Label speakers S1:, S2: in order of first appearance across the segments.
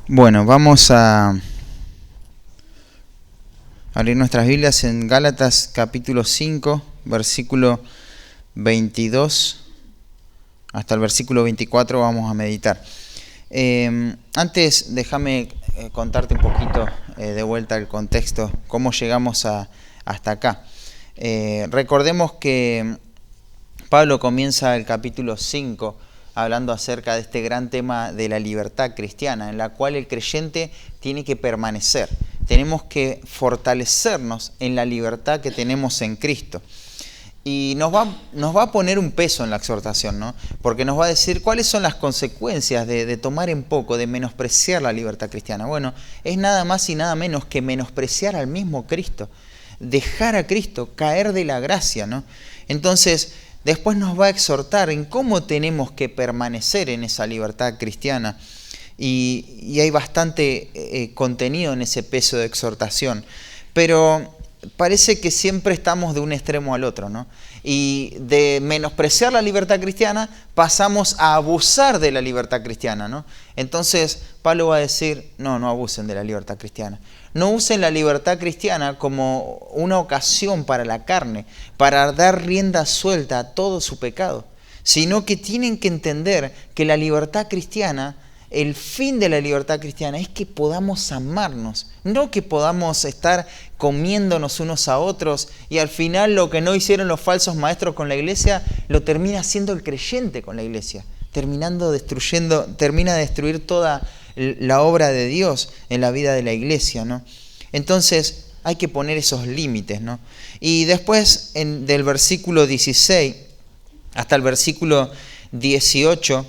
S1: Bueno, vamos a abrir nuestras Biblias en Gálatas capítulo 5, versículo 22 hasta el versículo 24 vamos a meditar. Antes déjame contarte un poquito de vuelta el contexto, cómo llegamos hasta acá. Recordemos que Pablo comienza el capítulo 5 hablando acerca de este gran tema de la libertad cristiana, en la cual el creyente tiene que permanecer. Tenemos que fortalecernos en la libertad que tenemos en Cristo. Y nos va a poner un peso en la exhortación, ¿no? Porque nos va a decir cuáles son las consecuencias de tomar en poco, de menospreciar la libertad cristiana. Bueno, es nada más y nada menos que menospreciar al mismo Cristo, dejar a Cristo, caer de la gracia, ¿no? Entonces, después nos va a exhortar en cómo tenemos que permanecer en esa libertad cristiana. Y hay bastante contenido en ese peso de exhortación. Pero parece que siempre estamos de un extremo al otro, ¿no? Y de menospreciar la libertad cristiana pasamos a abusar de la libertad cristiana, ¿no? Entonces Pablo va a decir, no abusen de la libertad cristiana. No usen la libertad cristiana como una ocasión para la carne, para dar rienda suelta a todo su pecado, sino que tienen que entender que la libertad cristiana, el fin de la libertad cristiana es que podamos amarnos, no que podamos estar comiéndonos unos a otros y al final lo que no hicieron los falsos maestros con la iglesia lo termina haciendo el creyente con la iglesia, termina de destruir toda la obra de Dios en la vida de la iglesia, ¿no? Entonces hay que poner esos límites, ¿no? Y después del versículo 16 hasta el versículo 18,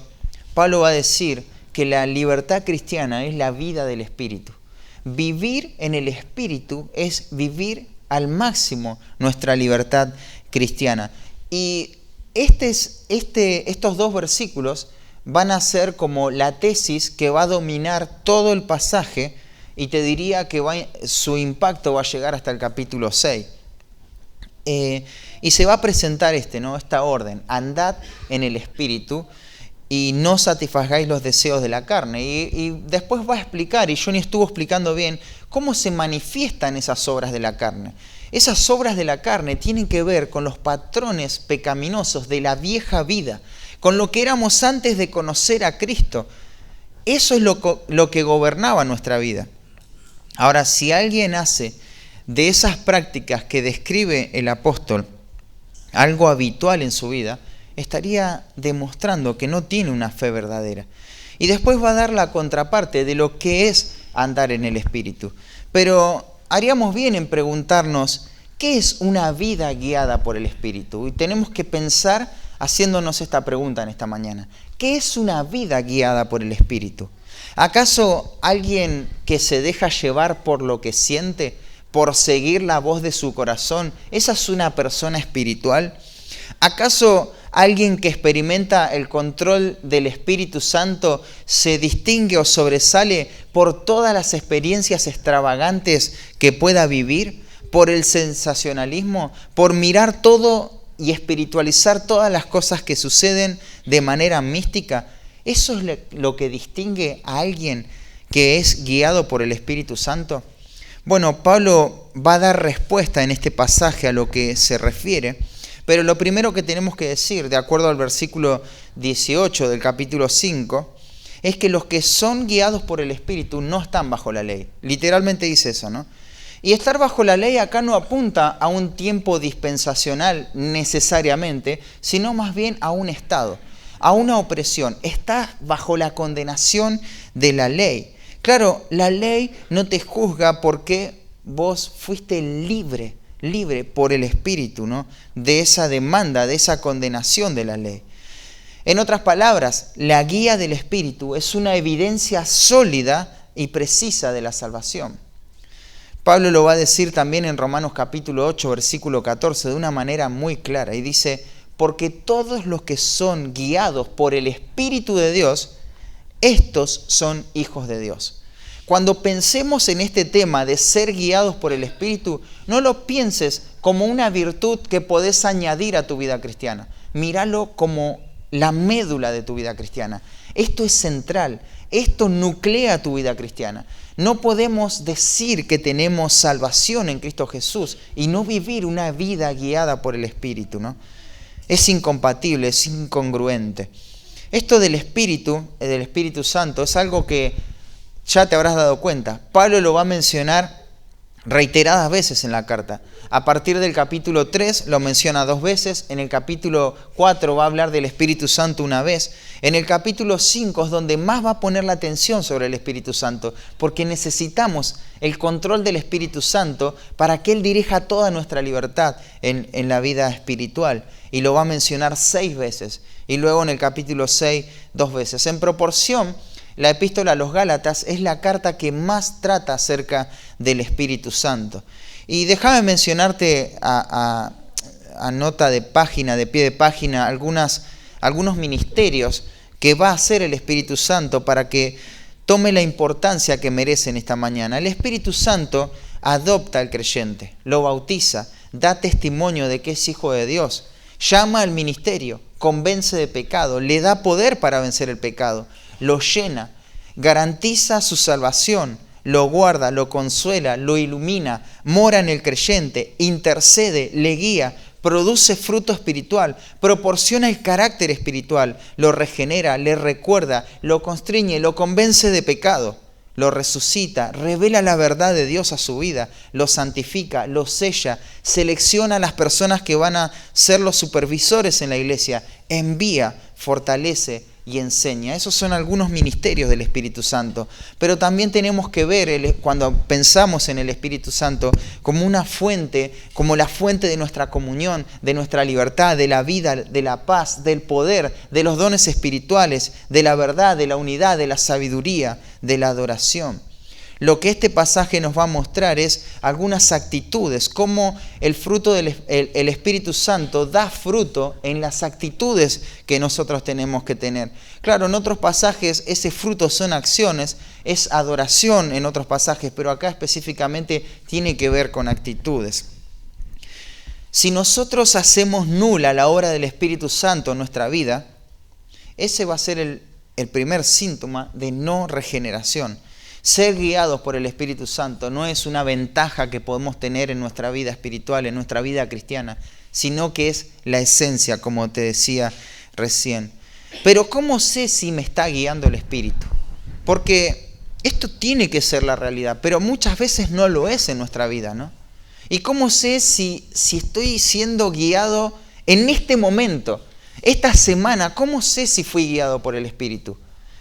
S1: Pablo va a decir que la libertad cristiana es la vida del Espíritu. Vivir en el Espíritu es vivir al máximo nuestra libertad cristiana. Y estos dos versículos van a ser como la tesis que va a dominar todo el pasaje y te diría que su impacto va a llegar hasta el capítulo 6. Y se va a presentar esta orden: andad en el Espíritu y no satisfagáis los deseos de la carne. Y después va a explicar, y Johnny estuvo explicando bien, cómo se manifiestan esas obras de la carne. Esas obras de la carne tienen que ver con los patrones pecaminosos de la vieja vida, con lo que éramos antes de conocer a Cristo. Eso es lo que gobernaba nuestra vida. Ahora, si alguien hace de esas prácticas que describe el apóstol algo habitual en su vida, estaría demostrando que no tiene una fe verdadera. Y después va a dar la contraparte de lo que es andar en el Espíritu. Pero haríamos bien en preguntarnos, ¿qué es una vida guiada por el Espíritu? Y tenemos que pensar haciéndonos esta pregunta en esta mañana. ¿Qué es una vida guiada por el Espíritu? ¿Acaso alguien que se deja llevar por lo que siente, por seguir la voz de su corazón, esa es una persona espiritual? ¿Acaso alguien que experimenta el control del Espíritu Santo se distingue o sobresale por todas las experiencias extravagantes que pueda vivir, por el sensacionalismo, por mirar todo y espiritualizar todas las cosas que suceden de manera mística? ¿Eso es lo que distingue a alguien que es guiado por el Espíritu Santo? Bueno, Pablo va a dar respuesta en este pasaje a lo que se refiere. Pero lo primero que tenemos que decir, de acuerdo al versículo 18 del capítulo 5, es que los que son guiados por el Espíritu no están bajo la ley. Literalmente dice eso, ¿no? Y estar bajo la ley acá no apunta a un tiempo dispensacional necesariamente, sino más bien a un estado, a una opresión. Estás bajo la condenación de la ley. Claro, la ley no te juzga porque vos fuiste libre por el Espíritu, ¿no? De esa demanda, de esa condenación de la ley. En otras palabras, la guía del Espíritu es una evidencia sólida y precisa de la salvación. Pablo lo va a decir también en Romanos capítulo 8, versículo 14, de una manera muy clara, y dice: porque todos los que son guiados por el Espíritu de Dios, estos son hijos de Dios. Cuando pensemos en este tema de ser guiados por el Espíritu, no lo pienses como una virtud que podés añadir a tu vida cristiana. Míralo como la médula de tu vida cristiana. Esto es central. Esto nuclea tu vida cristiana. No podemos decir que tenemos salvación en Cristo Jesús y no vivir una vida guiada por el Espíritu, ¿no? Es incompatible, es incongruente. Esto del Espíritu Santo, es algo que ya te habrás dado cuenta. Pablo lo va a mencionar reiteradas veces en la carta. A partir del capítulo 3 lo menciona 2 veces, en el capítulo 4 va a hablar del Espíritu Santo una vez, en el capítulo 5 es donde más va a poner la atención sobre el Espíritu Santo, porque necesitamos el control del Espíritu Santo para que Él dirija toda nuestra libertad en la vida espiritual, y lo va a mencionar 6 veces, y luego en el capítulo 6 2 veces. En proporción, la epístola a los Gálatas es la carta que más trata acerca del Espíritu Santo. Y déjame mencionarte a nota de página, de pie de página, algunos ministerios que va a hacer el Espíritu Santo para que tome la importancia que merece en esta mañana. El Espíritu Santo adopta al creyente, lo bautiza, da testimonio de que es hijo de Dios, llama al ministerio, convence de pecado, le da poder para vencer el pecado, lo llena, garantiza su salvación, lo guarda, lo consuela, lo ilumina, mora en el creyente, intercede, le guía, produce fruto espiritual, proporciona el carácter espiritual, lo regenera, le recuerda, lo constriñe, lo convence de pecado, lo resucita, revela la verdad de Dios a su vida, lo santifica, lo sella, selecciona a las personas que van a ser los supervisores en la iglesia, envía, fortalece y enseña. Esos son algunos ministerios del Espíritu Santo. Pero también tenemos que ver, cuando pensamos en el Espíritu Santo, como una fuente, como la fuente de nuestra comunión, de nuestra libertad, de la vida, de la paz, del poder, de los dones espirituales, de la verdad, de la unidad, de la sabiduría, de la adoración. Lo que este pasaje nos va a mostrar es algunas actitudes, cómo el fruto del el Espíritu Santo da fruto en las actitudes que nosotros tenemos que tener. Claro, en otros pasajes ese fruto son acciones, es adoración en otros pasajes, pero acá específicamente tiene que ver con actitudes. Si nosotros hacemos nula la obra del Espíritu Santo en nuestra vida, ese va a ser el primer síntoma de no regeneración. Ser guiados por el Espíritu Santo no es una ventaja que podemos tener en nuestra vida espiritual, en nuestra vida cristiana, sino que es la esencia, como te decía recién. Pero ¿cómo sé si me está guiando el Espíritu? Porque esto tiene que ser la realidad, pero muchas veces no lo es en nuestra vida, ¿no? ¿Y cómo sé si estoy siendo guiado en este momento, esta semana? ¿Cómo sé si fui guiado por el Espíritu?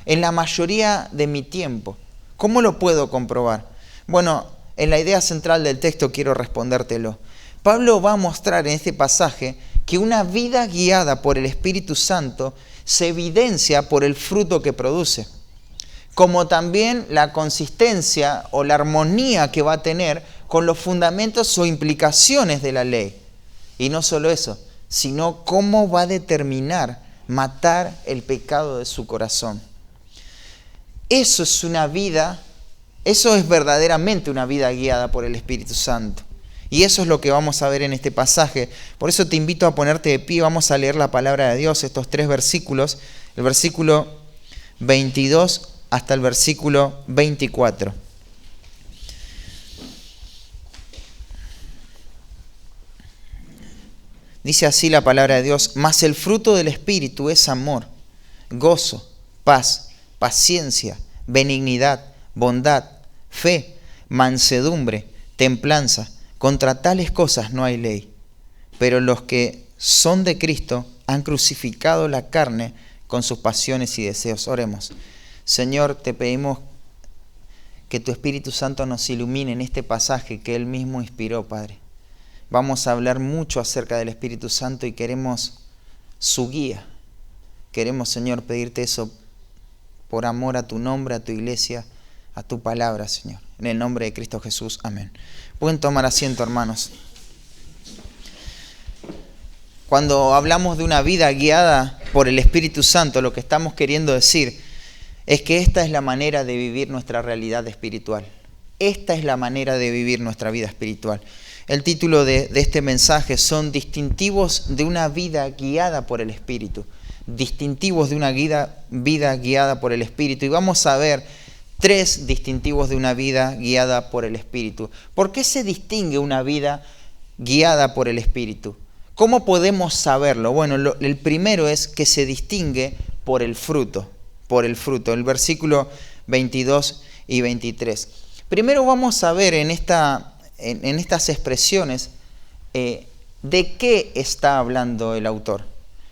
S1: En la mayoría de mi tiempo. ¿Cómo lo puedo comprobar? Bueno, en la idea central del texto quiero respondértelo. Pablo va a mostrar en este pasaje que una vida guiada por el Espíritu Santo se evidencia por el fruto que produce, como también la consistencia o la armonía que va a tener con los fundamentos o implicaciones de la ley. Y no solo eso, sino cómo va a determinar matar el pecado de su corazón. Eso es verdaderamente una vida guiada por el Espíritu Santo. Y eso es lo que vamos a ver en este pasaje. Por eso te invito a ponerte de pie, vamos a leer la palabra de Dios, estos 3 versículos, el versículo 22 hasta el versículo 24. Dice así la palabra de Dios: mas el fruto del Espíritu es amor, gozo, paz, paciencia, benignidad, bondad, fe, mansedumbre, templanza. Contra tales cosas no hay ley. Pero los que son de Cristo han crucificado la carne con sus pasiones y deseos. Oremos. Señor, te pedimos que tu Espíritu Santo nos ilumine en este pasaje que Él mismo inspiró, Padre. Vamos a hablar mucho acerca del Espíritu Santo y queremos su guía. Queremos, Señor, pedirte eso por amor a tu nombre, a tu iglesia, a tu palabra, Señor. En el nombre de Cristo Jesús. Amén. Pueden tomar asiento, hermanos. Cuando hablamos de una vida guiada por el Espíritu Santo, lo que estamos queriendo decir es que esta es la manera de vivir nuestra realidad espiritual. Esta es la manera de vivir nuestra vida espiritual. El título de este mensaje son distintivos de una vida guiada por el Espíritu. distintivos de una vida guiada por el Espíritu. Y vamos a ver 3 distintivos de una vida guiada por el Espíritu. ¿Por qué se distingue una vida guiada por el Espíritu? ¿Cómo podemos saberlo? Bueno, el primero es que se distingue por el fruto. El versículo 22 y 23. Primero vamos a ver en estas expresiones de qué está hablando el autor.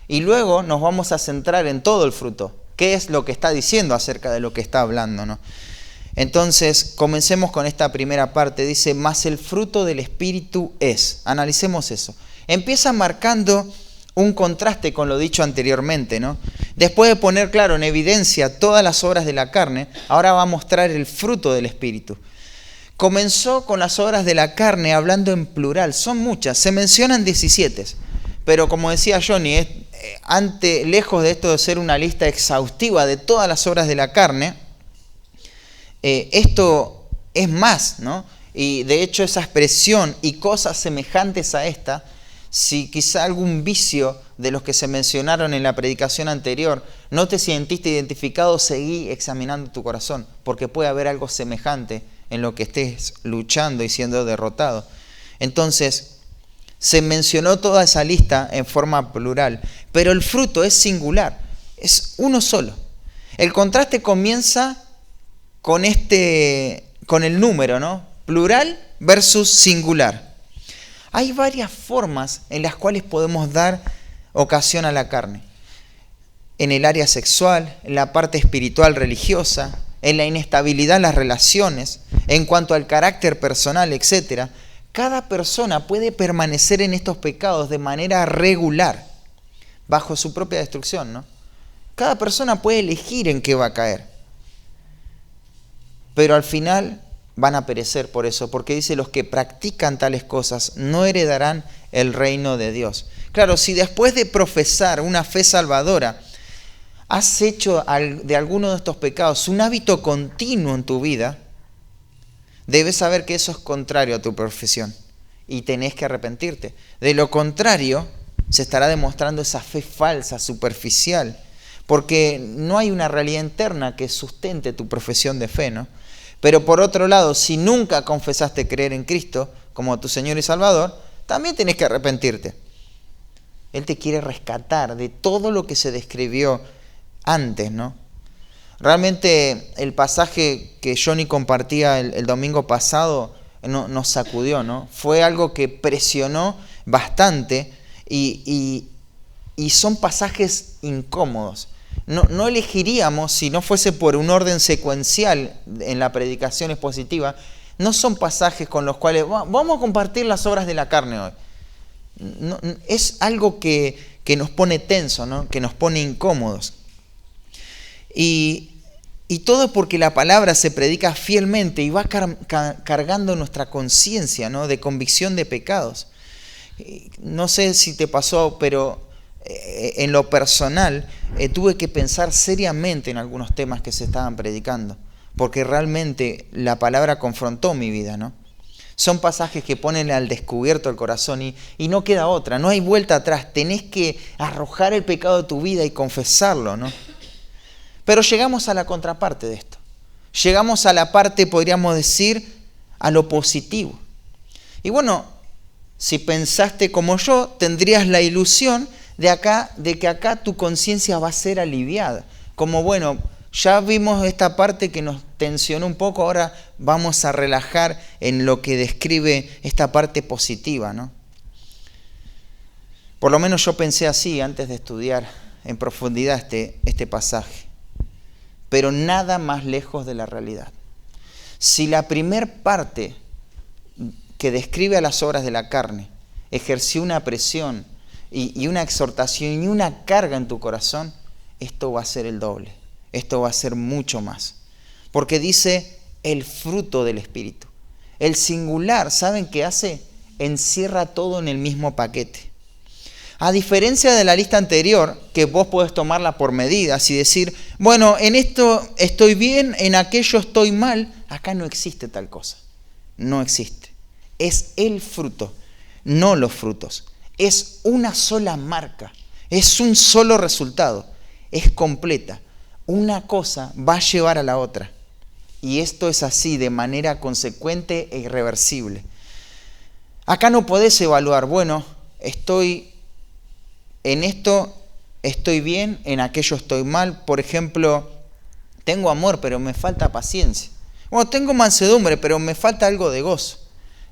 S1: Y luego nos vamos a centrar en todo el fruto. ¿Qué es lo que está diciendo acerca de lo que está hablando, ¿no? Entonces, comencemos con esta primera parte. Dice, mas el fruto del Espíritu es. Analicemos eso. Empieza marcando un contraste con lo dicho anteriormente, ¿no? Después de poner, claro, en evidencia todas las obras de la carne, ahora va a mostrar el fruto del Espíritu. Comenzó con las obras de la carne hablando en plural. Son muchas. Se mencionan 17. Pero como decía Johnny, lejos de esto de ser una lista exhaustiva de todas las obras de la carne, esto es más, ¿no? Y de hecho esa expresión y cosas semejantes a esta, si quizá algún vicio de los que se mencionaron en la predicación anterior no te sentiste identificado, seguí examinando tu corazón, porque puede haber algo semejante en lo que estés luchando y siendo derrotado. Entonces, se mencionó toda esa lista en forma plural, pero el fruto es singular, es uno solo. El contraste comienza con el número, ¿no? Plural versus singular. Hay varias formas en las cuales podemos dar ocasión a la carne. En el área sexual, en la parte espiritual religiosa, en la inestabilidad en las relaciones, en cuanto al carácter personal, etc. Cada persona puede permanecer en estos pecados de manera regular, bajo su propia destrucción, ¿no? Cada persona puede elegir en qué va a caer. Pero al final van a perecer por eso, porque dice, los que practican tales cosas no heredarán el reino de Dios. Claro, si después de profesar una fe salvadora, has hecho de alguno de estos pecados un hábito continuo en tu vida, debes saber que eso es contrario a tu profesión y tenés que arrepentirte. De lo contrario, se estará demostrando esa fe falsa, superficial, porque no hay una realidad interna que sustente tu profesión de fe, ¿no? Pero por otro lado, si nunca confesaste creer en Cristo como tu Señor y Salvador, también tenés que arrepentirte. Él te quiere rescatar de todo lo que se describió antes, ¿no? Realmente el pasaje que Johnny compartía el domingo pasado nos sacudió, ¿no? Fue algo que presionó bastante y son pasajes incómodos. No elegiríamos, si no fuese por un orden secuencial en la predicación expositiva, no son pasajes con los cuales vamos a compartir las obras de la carne hoy. No, es algo que nos pone tenso, ¿no? Que nos pone incómodos. Y todo porque la palabra se predica fielmente y va cargando nuestra conciencia, ¿no? De convicción de pecados. No sé si te pasó, pero en lo personal tuve que pensar seriamente en algunos temas que se estaban predicando, porque realmente la palabra confrontó mi vida, ¿no? Son pasajes que ponen al descubierto el corazón y no queda otra, no hay vuelta atrás, tenés que arrojar el pecado de tu vida y confesarlo, ¿no? Pero llegamos a la contraparte de esto, llegamos a la parte, podríamos decir, a lo positivo. Y bueno, si pensaste como yo, tendrías la ilusión de que acá tu conciencia va a ser aliviada. Como bueno, ya vimos esta parte que nos tensionó un poco, ahora vamos a relajar en lo que describe esta parte positiva, ¿no? Por lo menos yo pensé así antes de estudiar en profundidad este pasaje. Pero nada más lejos de la realidad. Si la primer parte que describe a las obras de la carne ejerció una presión y una exhortación y una carga en tu corazón, esto va a ser el doble, esto va a ser mucho más. Porque dice el fruto del Espíritu. El singular, ¿saben qué hace? Encierra todo en el mismo paquete. A diferencia de la lista anterior, que vos podés tomarla por medidas y decir, bueno, en esto estoy bien, en aquello estoy mal, acá no existe tal cosa. No existe. Es el fruto, no los frutos. Es una sola marca, Es un solo resultado, es completa. Una cosa va a llevar a la otra. Y esto es así de manera consecuente e irreversible. Acá no podés evaluar, bueno, estoy en esto, estoy bien, en aquello estoy mal. Por ejemplo, tengo amor, pero me falta paciencia. Bueno, tengo mansedumbre, pero me falta algo de gozo.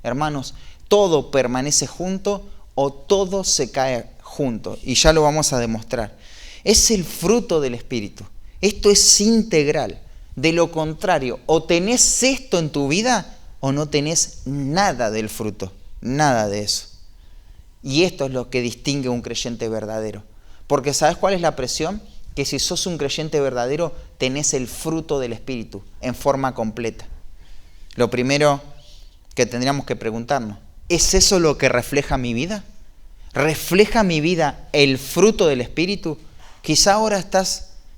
S1: Hermanos, todo permanece junto o todo se cae junto. Y ya lo vamos a demostrar. Es el fruto del Espíritu. Esto es integral. De lo contrario, o tenés esto en tu vida o no tenés nada del fruto. Nada de eso. Y esto es lo que distingue a un creyente verdadero. Porque ¿sabes cuál es la presión? Que si sos un creyente verdadero, tenés el fruto del Espíritu en forma completa. Lo primero que tendríamos que preguntarnos, ¿es eso lo que refleja mi vida? ¿Refleja mi vida el fruto del Espíritu? Quizá ahora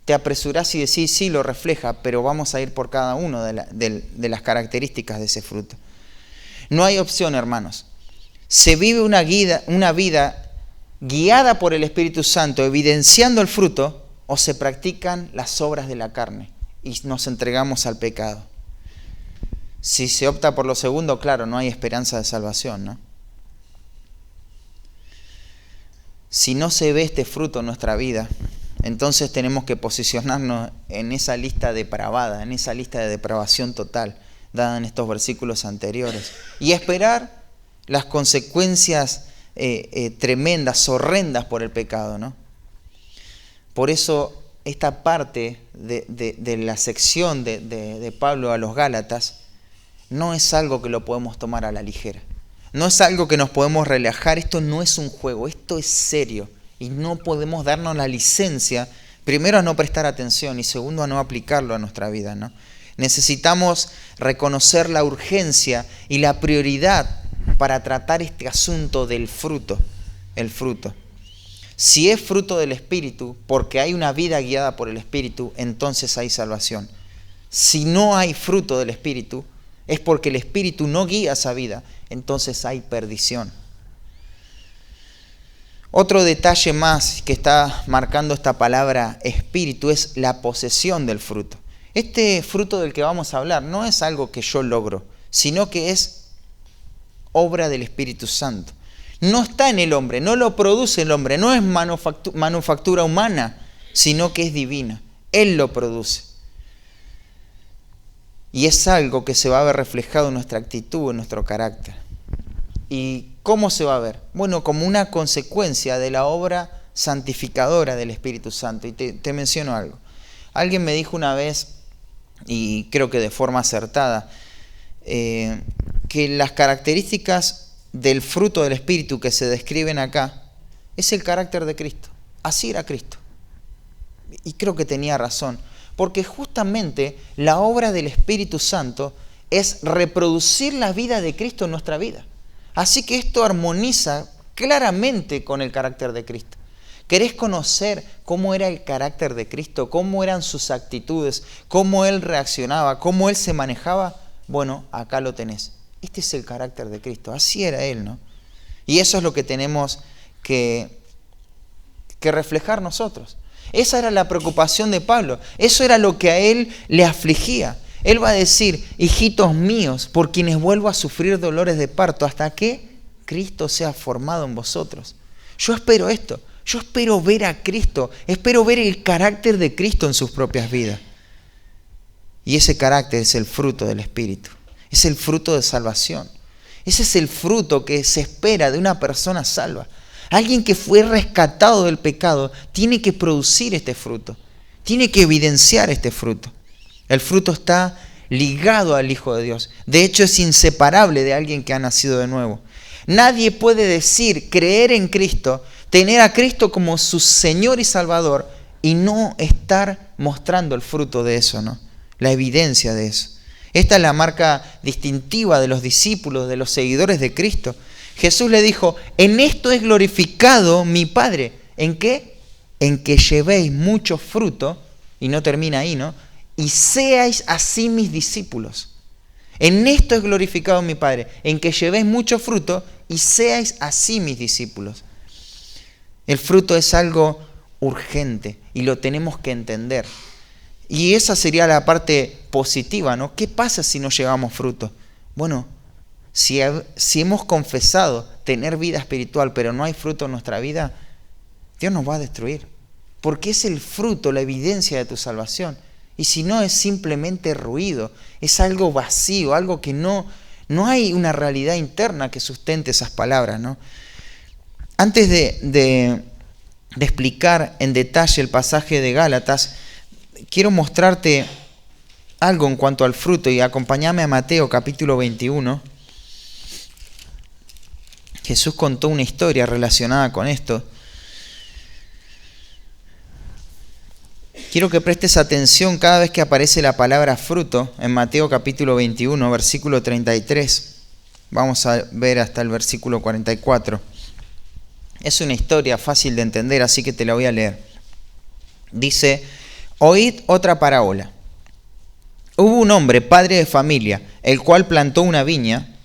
S1: te apresurás y decís, sí, lo refleja, pero vamos a ir por cada uno de las características de ese fruto. No hay opción, hermanos. Se vive una vida guiada por el Espíritu Santo, evidenciando el fruto, o se practican las obras de la carne y nos entregamos al pecado. Si se opta por lo segundo, claro, no hay esperanza de salvación, ¿no? Si no se ve este fruto en nuestra vida, entonces tenemos que posicionarnos en esa lista depravada, en esa lista de depravación total, dada en estos versículos anteriores, y esperar las consecuencias tremendas, horrendas por el pecado, ¿no? Por eso esta parte de la sección de Pablo a los Gálatas no es algo que lo podemos tomar a la ligera. No es algo que nos podemos relajar. Esto no es un juego, esto es serio. Y no podemos darnos la licencia, primero, a no prestar atención y segundo, a no aplicarlo a nuestra vida, ¿no? Necesitamos reconocer la urgencia y la prioridad para tratar este asunto del fruto, el fruto. Si es fruto del Espíritu, porque hay una vida guiada por el Espíritu, entonces hay salvación. Si no hay fruto del Espíritu, es porque el Espíritu no guía esa vida, entonces hay perdición. Otro detalle más que está marcando esta palabra Espíritu es la posesión del fruto. Este fruto del que vamos a hablar no es algo que yo logro, sino que es obra del Espíritu Santo. No está en el hombre, no lo produce el hombre, no es manufactura humana, sino que es divina. Él lo produce. Y es algo que se va a ver reflejado en nuestra actitud, en nuestro carácter. ¿Y cómo se va a ver? Bueno, como una consecuencia de la obra santificadora del Espíritu Santo. Y te menciono algo. Alguien me dijo una vez, y creo que de forma acertada, que las características del fruto del Espíritu que se describen acá es el carácter de Cristo. Así era Cristo. Y creo que tenía razón, porque justamente la obra del Espíritu Santo es reproducir la vida de Cristo en nuestra vida. Así que esto armoniza claramente con el carácter de Cristo. ¿Querés conocer cómo era el carácter de Cristo? ¿Cómo eran sus actitudes? ¿Cómo Él reaccionaba? ¿Cómo Él se manejaba? Bueno, acá lo tenés. Este es el carácter de Cristo. Así era Él, ¿no? Y eso es lo que tenemos que reflejar nosotros. Esa era la preocupación de Pablo. Eso era lo que a él le afligía. Él va a decir, hijitos míos, por quienes vuelvo a sufrir dolores de parto, hasta que Cristo sea formado en vosotros. Yo espero esto. Yo espero ver a Cristo. Espero ver el carácter de Cristo en sus propias vidas. Y ese carácter es el fruto del Espíritu. Es el fruto de salvación. Ese es el fruto que se espera de una persona salva. Alguien que fue rescatado del pecado tiene que producir este fruto. Tiene que evidenciar este fruto. El fruto está ligado al Hijo de Dios. De hecho, es inseparable de alguien que ha nacido de nuevo. Nadie puede decir, creer en Cristo, tener a Cristo como su Señor y Salvador y no estar mostrando el fruto de eso, ¿no? La evidencia de eso. Esta es la marca distintiva de los discípulos, de los seguidores de Cristo. Jesús le dijo, en esto es glorificado mi Padre. ¿En qué? En que llevéis mucho fruto, y no termina ahí, ¿no? Y seáis así mis discípulos. En esto es glorificado mi Padre, en que llevéis mucho fruto y seáis así mis discípulos. El fruto es algo urgente y lo tenemos que entender. Y esa sería la parte positiva, ¿no? ¿Qué pasa si no llevamos fruto? Bueno, si hemos confesado tener vida espiritual, pero no hay fruto en nuestra vida, Dios nos va a destruir. Porque es el fruto, la evidencia de tu salvación. Y si no, es simplemente ruido, es algo vacío, algo que no hay una realidad interna que sustente esas palabras, ¿no? Antes de explicar en detalle el pasaje de Gálatas, quiero mostrarte algo en cuanto al fruto y acompáñame a Mateo capítulo 21. Jesús contó una historia relacionada con esto. Quiero que prestes atención cada vez que aparece la palabra fruto en Mateo capítulo 21, versículo 33. Vamos a ver hasta el versículo 44. Es una historia fácil de entender, así que te la voy a leer. Dice: oíd otra parábola. Hubo un hombre, padre de familia, el cual plantó una viña,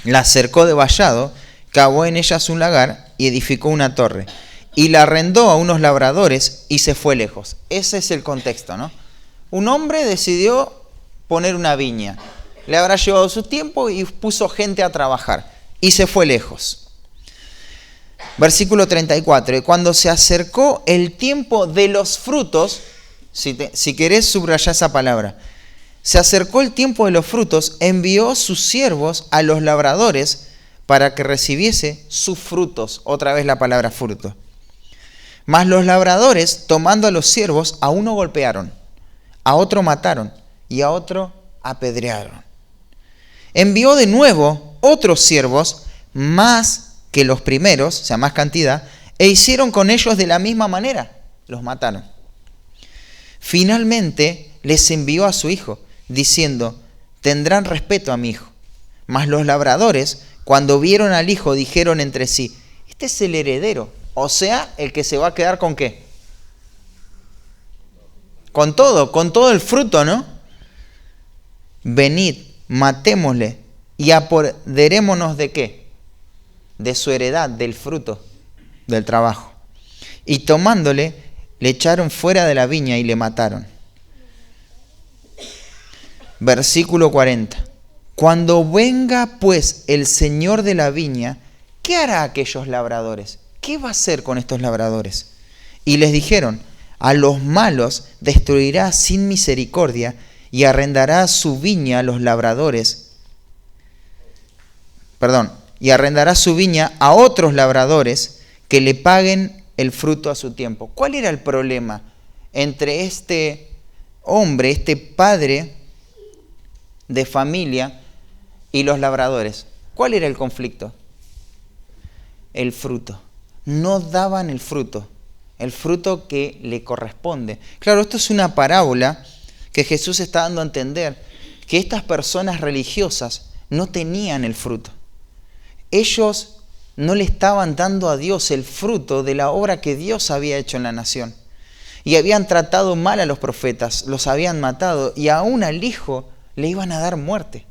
S1: la cercó de vallado, cavó en ellas un lagar y edificó una torre. Y la arrendó a unos labradores y se fue lejos. Ese es el contexto, ¿no? Un hombre decidió poner una viña. Le habrá llevado su tiempo y puso gente a trabajar. Y se fue lejos. Versículo 34. Y cuando se acercó el tiempo de los frutos, si querés subrayar esa palabra. Se acercó el tiempo de los frutos, envió sus siervos a los labradores para que recibiese sus frutos. Otra vez la palabra fruto. Mas los labradores, tomando a los siervos, a uno golpearon, a otro mataron y a otro apedrearon. Envió de nuevo otros siervos, más que los primeros, o sea, más cantidad, e hicieron con ellos de la misma manera, los mataron. Finalmente les envió a su hijo, diciendo: tendrán respeto a mi hijo. Mas los labradores, cuando vieron al hijo, dijeron entre sí: este es el heredero. O sea, el que se va a quedar ¿con qué? Con todo el fruto, ¿no? Venid, matémosle y apoderémonos ¿de qué? De su heredad, del fruto, del trabajo. Y tomándole, le echaron fuera de la viña y le mataron. Versículo 40. Cuando venga pues el señor de la viña, ¿qué hará aquellos labradores? ¿Qué va a hacer con estos labradores? Y les dijeron: a los malos destruirá sin misericordia y arrendará su viña a los labradores. Y arrendará su viña a otros labradores que le paguen el fruto a su tiempo. ¿Cuál era el problema entre este hombre, este padre de familia y los labradores? ¿Cuál era el conflicto? El fruto. No daban el fruto que le corresponde. Claro, esto es una parábola que Jesús está dando a entender que estas personas religiosas no tenían el fruto. Ellos no le estaban dando a Dios el fruto de la obra que Dios había hecho en la nación. Y habían tratado mal a los profetas, los habían matado y aún al hijo le iban a dar muerte.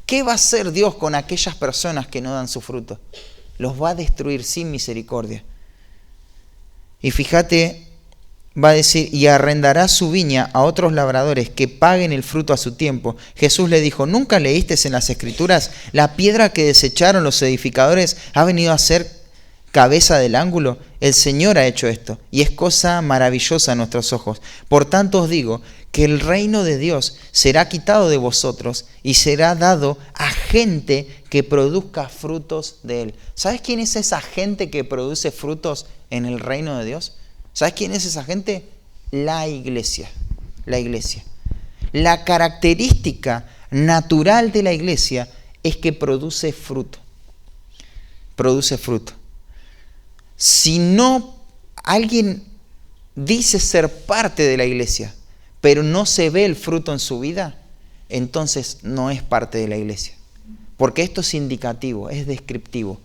S1: ¿Qué va a hacer Dios con aquellas personas que no dan su fruto? Los va a destruir sin misericordia. Y fíjate, va a decir: y arrendará su viña a otros labradores que paguen el fruto a su tiempo. Jesús le dijo: ¿nunca leíste en las Escrituras? La piedra que desecharon los edificadores ha venido a ser cabeza del ángulo. El Señor ha hecho esto, y es cosa maravillosa a nuestros ojos. Por tanto os digo que el reino de Dios será quitado de vosotros y será dado a gente que produzca frutos de él. ¿Sabes quién es esa gente que produce frutos en el reino de Dios? ¿Sabes quién es esa gente? La iglesia. La iglesia. La característica natural de la iglesia es que produce fruto. Produce fruto. Si no, alguien dice ser parte de la iglesia, pero no se ve el fruto en su vida, entonces no es parte de la iglesia. Porque esto es indicativo, es descriptivo.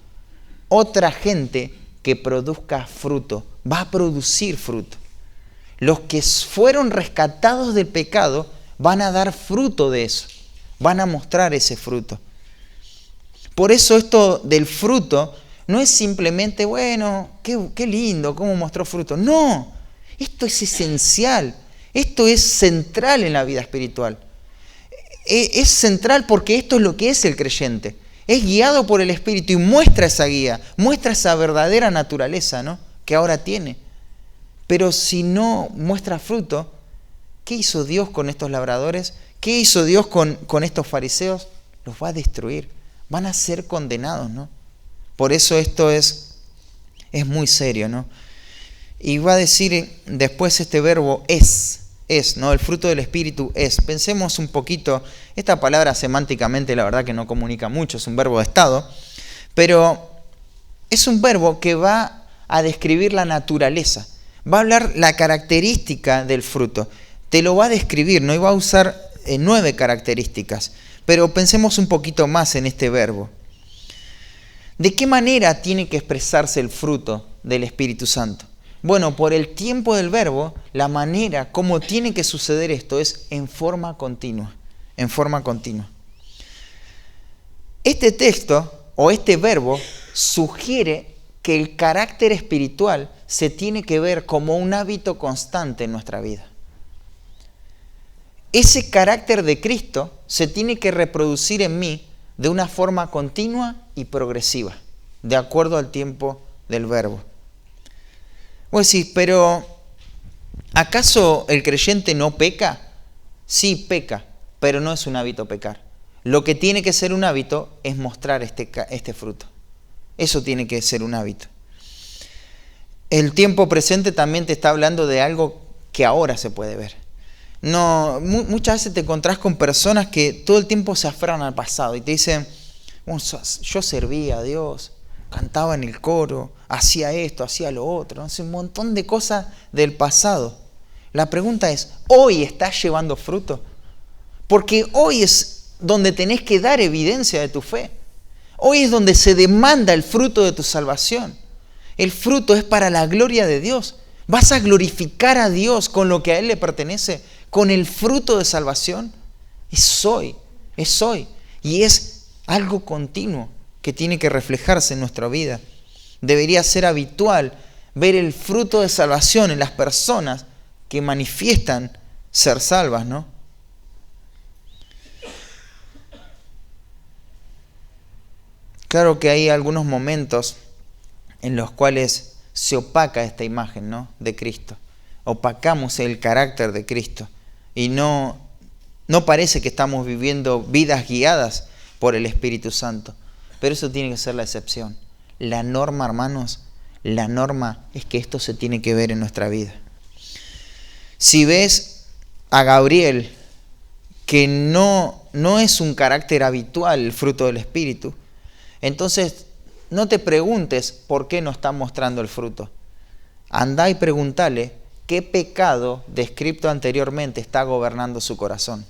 S1: Otra gente que produzca fruto va a producir fruto. Los que fueron rescatados del pecado van a dar fruto de eso, van a mostrar ese fruto. Por eso esto del fruto No es simplemente, bueno, qué lindo, cómo mostró fruto. No, esto es esencial, esto es central en la vida espiritual. Es central porque esto es lo que es el creyente. Es guiado por el Espíritu y muestra esa guía, muestra esa verdadera naturaleza, ¿no?, que ahora tiene. Pero si no muestra fruto, ¿qué hizo Dios con estos labradores? ¿Qué hizo Dios con estos fariseos? Los va a destruir, van a ser condenados, ¿no? Por eso esto es muy serio, ¿no? Y va a decir después este verbo es, ¿no? El fruto del Espíritu es. Pensemos un poquito, esta palabra semánticamente la verdad que no comunica mucho, es un verbo de estado, pero es un verbo que va a describir la naturaleza, va a hablar la característica del fruto, te lo va a describir, no iba a usar 9 características, pero pensemos un poquito más en este verbo. ¿De qué manera tiene que expresarse el fruto del Espíritu Santo? Bueno, por el tiempo del verbo, la manera como tiene que suceder esto es en forma continua, en forma continua. Este texto o este verbo sugiere que el carácter espiritual se tiene que ver como un hábito constante en nuestra vida. Ese carácter de Cristo se tiene que reproducir en mí de una forma continua y progresiva, de acuerdo al tiempo del verbo. Vos decís, pero ¿acaso el creyente no peca? Sí, peca, pero no es un hábito pecar. Lo que tiene que ser un hábito es mostrar este fruto. Eso tiene que ser un hábito. El tiempo presente también te está hablando de algo que ahora se puede ver. No, muchas veces te encontrás con personas que todo el tiempo se aferran al pasado y te dicen, bueno, yo servía a Dios, cantaba en el coro, hacía esto, hacía lo otro, hace un montón de cosas del pasado. La pregunta es, ¿hoy estás llevando fruto? Porque hoy es donde tenés que dar evidencia de tu fe. Hoy es donde se demanda el fruto de tu salvación. El fruto es para la gloria de Dios. ¿Vas a glorificar a Dios con lo que a Él le pertenece? ¿Con el fruto de salvación? Es hoy. Y es algo continuo que tiene que reflejarse en nuestra vida. Debería ser habitual ver el fruto de salvación en las personas que manifiestan ser salvas, ¿no? Claro que hay algunos momentos en los cuales se opaca esta imagen, ¿no?, de Cristo. Opacamos el carácter de Cristo y no parece que estamos viviendo vidas guiadas por el Espíritu Santo. Pero eso tiene que ser la excepción. La norma, hermanos, la norma es que esto se tiene que ver en nuestra vida. Si ves a Gabriel, que no es un carácter habitual el fruto del Espíritu, entonces no te preguntes por qué no está mostrando el fruto. Andá y preguntale qué pecado descrito anteriormente está gobernando su corazón.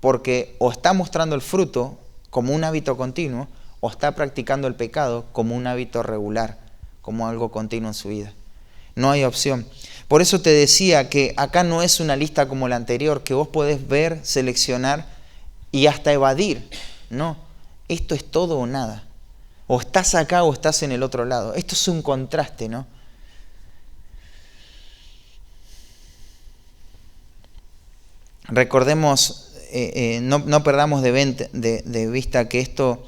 S1: Porque o está mostrando el fruto como un hábito continuo, o está practicando el pecado como un hábito regular, como algo continuo en su vida. No hay opción. Por eso te decía que acá no es una lista como la anterior, que vos podés ver, seleccionar y hasta evadir. No, esto es todo o nada. O estás acá o estás en el otro lado. Esto es un contraste, ¿no? Recordemos, no perdamos de vista que esto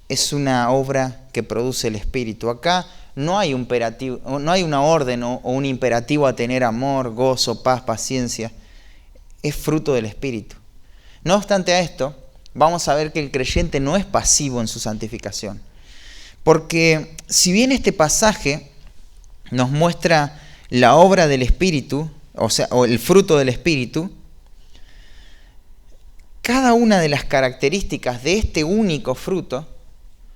S1: es una obra que produce el Espíritu. Acá no hay una orden o un imperativo a tener amor, gozo, paz, paciencia. Es fruto del Espíritu. No obstante a esto, vamos a ver que el creyente no es pasivo en su santificación. Porque si bien este pasaje nos muestra la obra del Espíritu, o el fruto del Espíritu, cada una de las características de este único fruto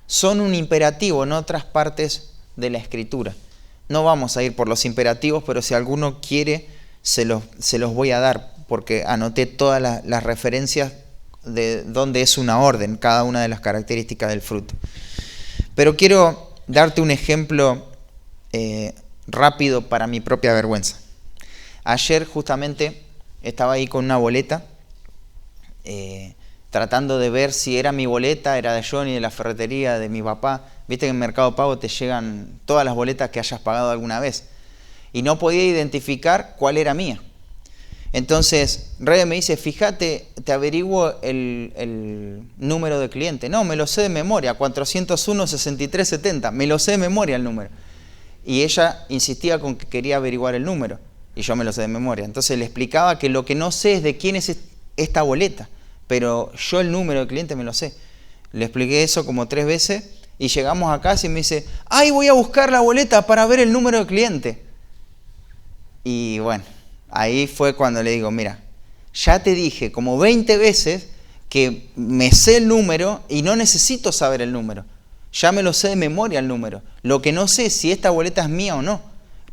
S1: son un imperativo en otras partes de la Escritura. No vamos a ir por los imperativos, pero si alguno quiere, se los voy a dar, porque anoté todas las referencias de donde es una orden, cada una de las características del fruto. Pero quiero darte un ejemplo rápido para mi propia vergüenza. Ayer justamente estaba ahí con una boleta tratando de ver si era mi boleta, era de Johnny, de la ferretería, de mi papá. Viste que en Mercado Pago te llegan todas las boletas que hayas pagado alguna vez. Y no podía identificar cuál era mía. Entonces, Rebe me dice, fíjate, te averiguo el número de cliente. No, me lo sé de memoria, 401-6370, me lo sé de memoria el número. Y ella insistía con que quería averiguar el número, y yo me lo sé de memoria. Entonces le explicaba que lo que no sé es de quién es esta boleta, pero yo el número de cliente me lo sé. Le expliqué eso como 3 veces, y llegamos a casa y me dice, ¡ay, voy a buscar la boleta para ver el número de cliente! Y bueno, ahí fue cuando le digo, mira, ya te dije como 20 veces que me sé el número y no necesito saber el número. Ya me lo sé de memoria el número. Lo que no sé es si esta boleta es mía o no,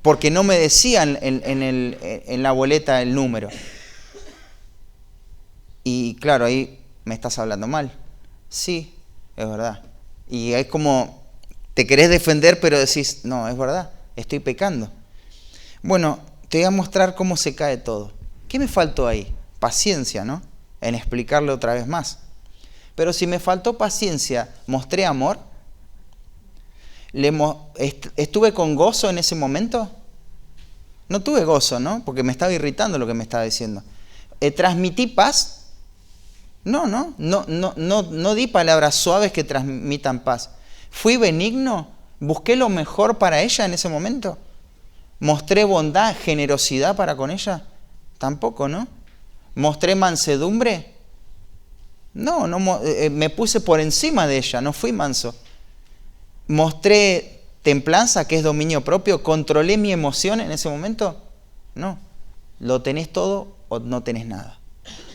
S1: porque no me decían en la boleta el número. Y claro, ahí me estás hablando mal. Sí, es verdad. Y es como, te querés defender, pero decís, no, es verdad, estoy pecando. Bueno, te voy a mostrar cómo se cae todo. ¿Qué me faltó ahí? Paciencia, ¿no? En explicarle otra vez más. Pero si me faltó paciencia, ¿mostré amor? ¿Estuve con gozo en ese momento? No tuve gozo, ¿no? Porque me estaba irritando lo que me estaba diciendo. ¿Transmití paz? No di palabras suaves que transmitan paz. ¿Fui benigno? ¿Busqué lo mejor para ella en ese momento? ¿Mostré bondad, generosidad para con ella? Tampoco, ¿no? ¿Mostré mansedumbre? No, me puse por encima de ella, no fui manso. ¿Mostré templanza, que es dominio propio? ¿Controlé mi emoción en ese momento? No. ¿Lo tenés todo o no tenés nada?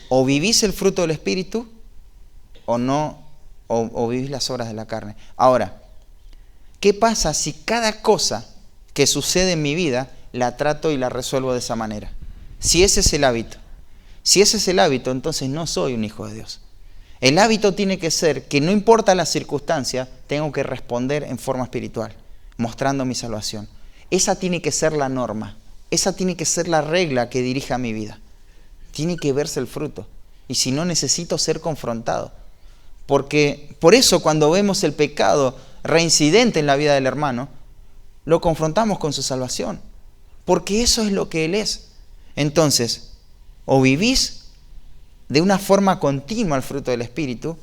S1: O vivís el fruto del Espíritu o no, o vivís las obras de la carne. Ahora, ¿qué pasa si cada cosa que sucede en mi vida la trato y la resuelvo de esa manera? Si ese es el hábito. Si ese es el hábito, entonces no soy un hijo de Dios. El hábito tiene que ser que no importa la circunstancia, tengo que responder en forma espiritual, mostrando mi salvación. Esa tiene que ser la norma. Esa tiene que ser la regla que dirija mi vida. Tiene que verse el fruto. Y si no, necesito ser confrontado. Porque por eso cuando vemos el pecado reincidente en la vida del hermano, lo confrontamos con su salvación, porque eso es lo que él es. Entonces, o vivís de una forma continua el fruto del Espíritu,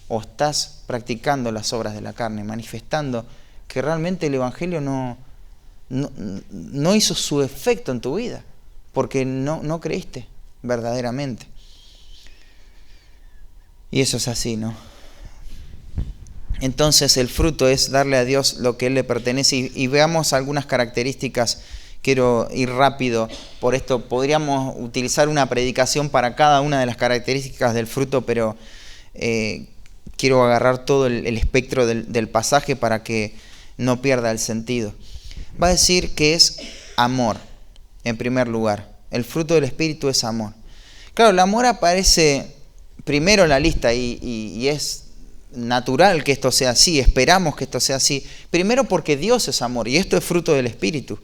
S1: o estás practicando las obras de la carne, manifestando que realmente el Evangelio no hizo su efecto en tu vida, porque no creíste verdaderamente. Y eso es así, ¿no? Entonces el fruto es darle a Dios lo que Él le pertenece y veamos algunas características. Quiero ir rápido por esto. Podríamos utilizar una predicación para cada una de las características del fruto, pero quiero agarrar todo el espectro del pasaje para que no pierda el sentido. Va a decir que es amor, en primer lugar. El fruto del Espíritu es amor. Claro, el amor aparece primero en la lista y es natural que esto sea así, esperamos que esto sea así. Primero porque Dios es amor y esto es fruto del Espíritu.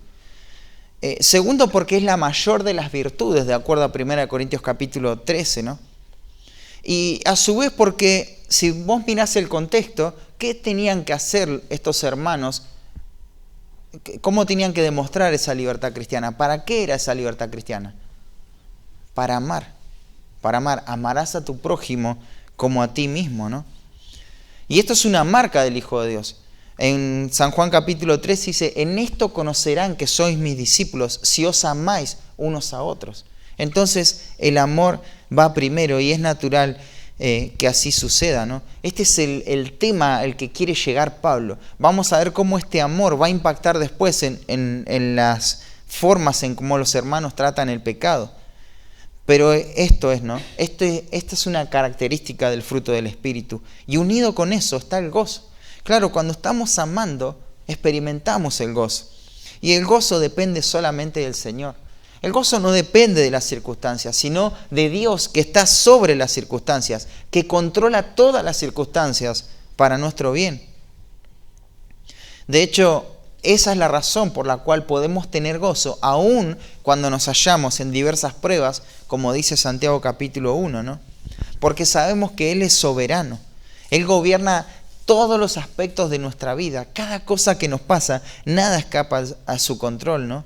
S1: Segundo porque es la mayor de las virtudes, de acuerdo a 1 Corintios capítulo 13, ¿no? Y a su vez porque si vos mirás el contexto, ¿qué tenían que hacer estos hermanos? ¿Cómo tenían que demostrar esa libertad cristiana? ¿Para qué era esa libertad cristiana? Para amar. Para amar. Amarás a tu prójimo como a ti mismo, ¿no? Y esto es una marca del Hijo de Dios. En San Juan capítulo 3 dice, en esto conocerán que sois mis discípulos, si os amáis unos a otros. Entonces el amor va primero y es natural que así suceda, ¿no? Este es el tema al que quiere llegar Pablo. Vamos a ver cómo este amor va a impactar después en las formas en cómo los hermanos tratan el pecado. Pero esto es, ¿no? Esta es una característica del fruto del Espíritu. Y unido con eso está el gozo. Claro, cuando estamos amando, experimentamos el gozo. Y el gozo depende solamente del Señor. El gozo no depende de las circunstancias, sino de Dios que está sobre las circunstancias, que controla todas las circunstancias para nuestro bien. De hecho, esa es la razón por la cual podemos tener gozo, aun cuando nos hallamos en diversas pruebas, como dice Santiago capítulo 1, ¿no? porque sabemos que Él es soberano. Él gobierna todos los aspectos de nuestra vida. Cada cosa que nos pasa, nada escapa a su control, ¿no?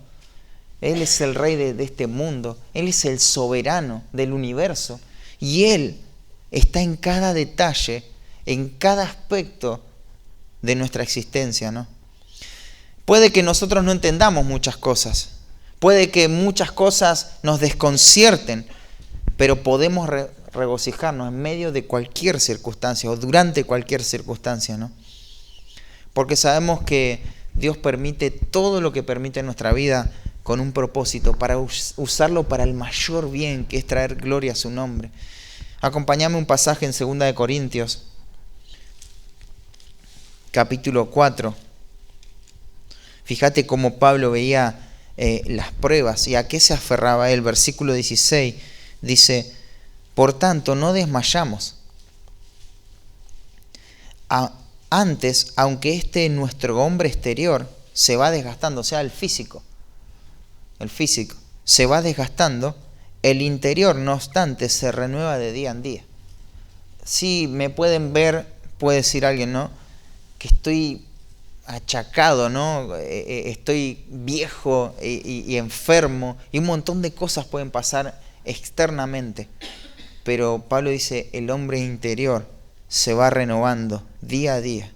S1: Él es el rey de este mundo. Él es el soberano del universo. Y Él está en cada detalle, en cada aspecto de nuestra existencia, ¿no? Puede que nosotros no entendamos muchas cosas. Puede que muchas cosas nos desconcierten, pero podemos regocijarnos en medio de cualquier circunstancia o durante cualquier circunstancia, ¿no? Porque sabemos que Dios permite todo lo que permite en nuestra vida con un propósito, para usarlo para el mayor bien, que es traer gloria a su nombre. Acompáñame un pasaje en 2 de Corintios, capítulo 4. Fíjate cómo Pablo veía las pruebas y a qué se aferraba él. Versículo 16 dice: por tanto, no desmayamos. Antes, aunque nuestro hombre exterior se va desgastando, o sea, el físico se va desgastando, el interior, no obstante, se renueva de día en día. Sí, me pueden ver, puede decir alguien, ¿no?, que estoy achacado, ¿no? Estoy viejo y enfermo, y un montón de cosas pueden pasar externamente. Pero Pablo dice, el hombre interior se va renovando día a día,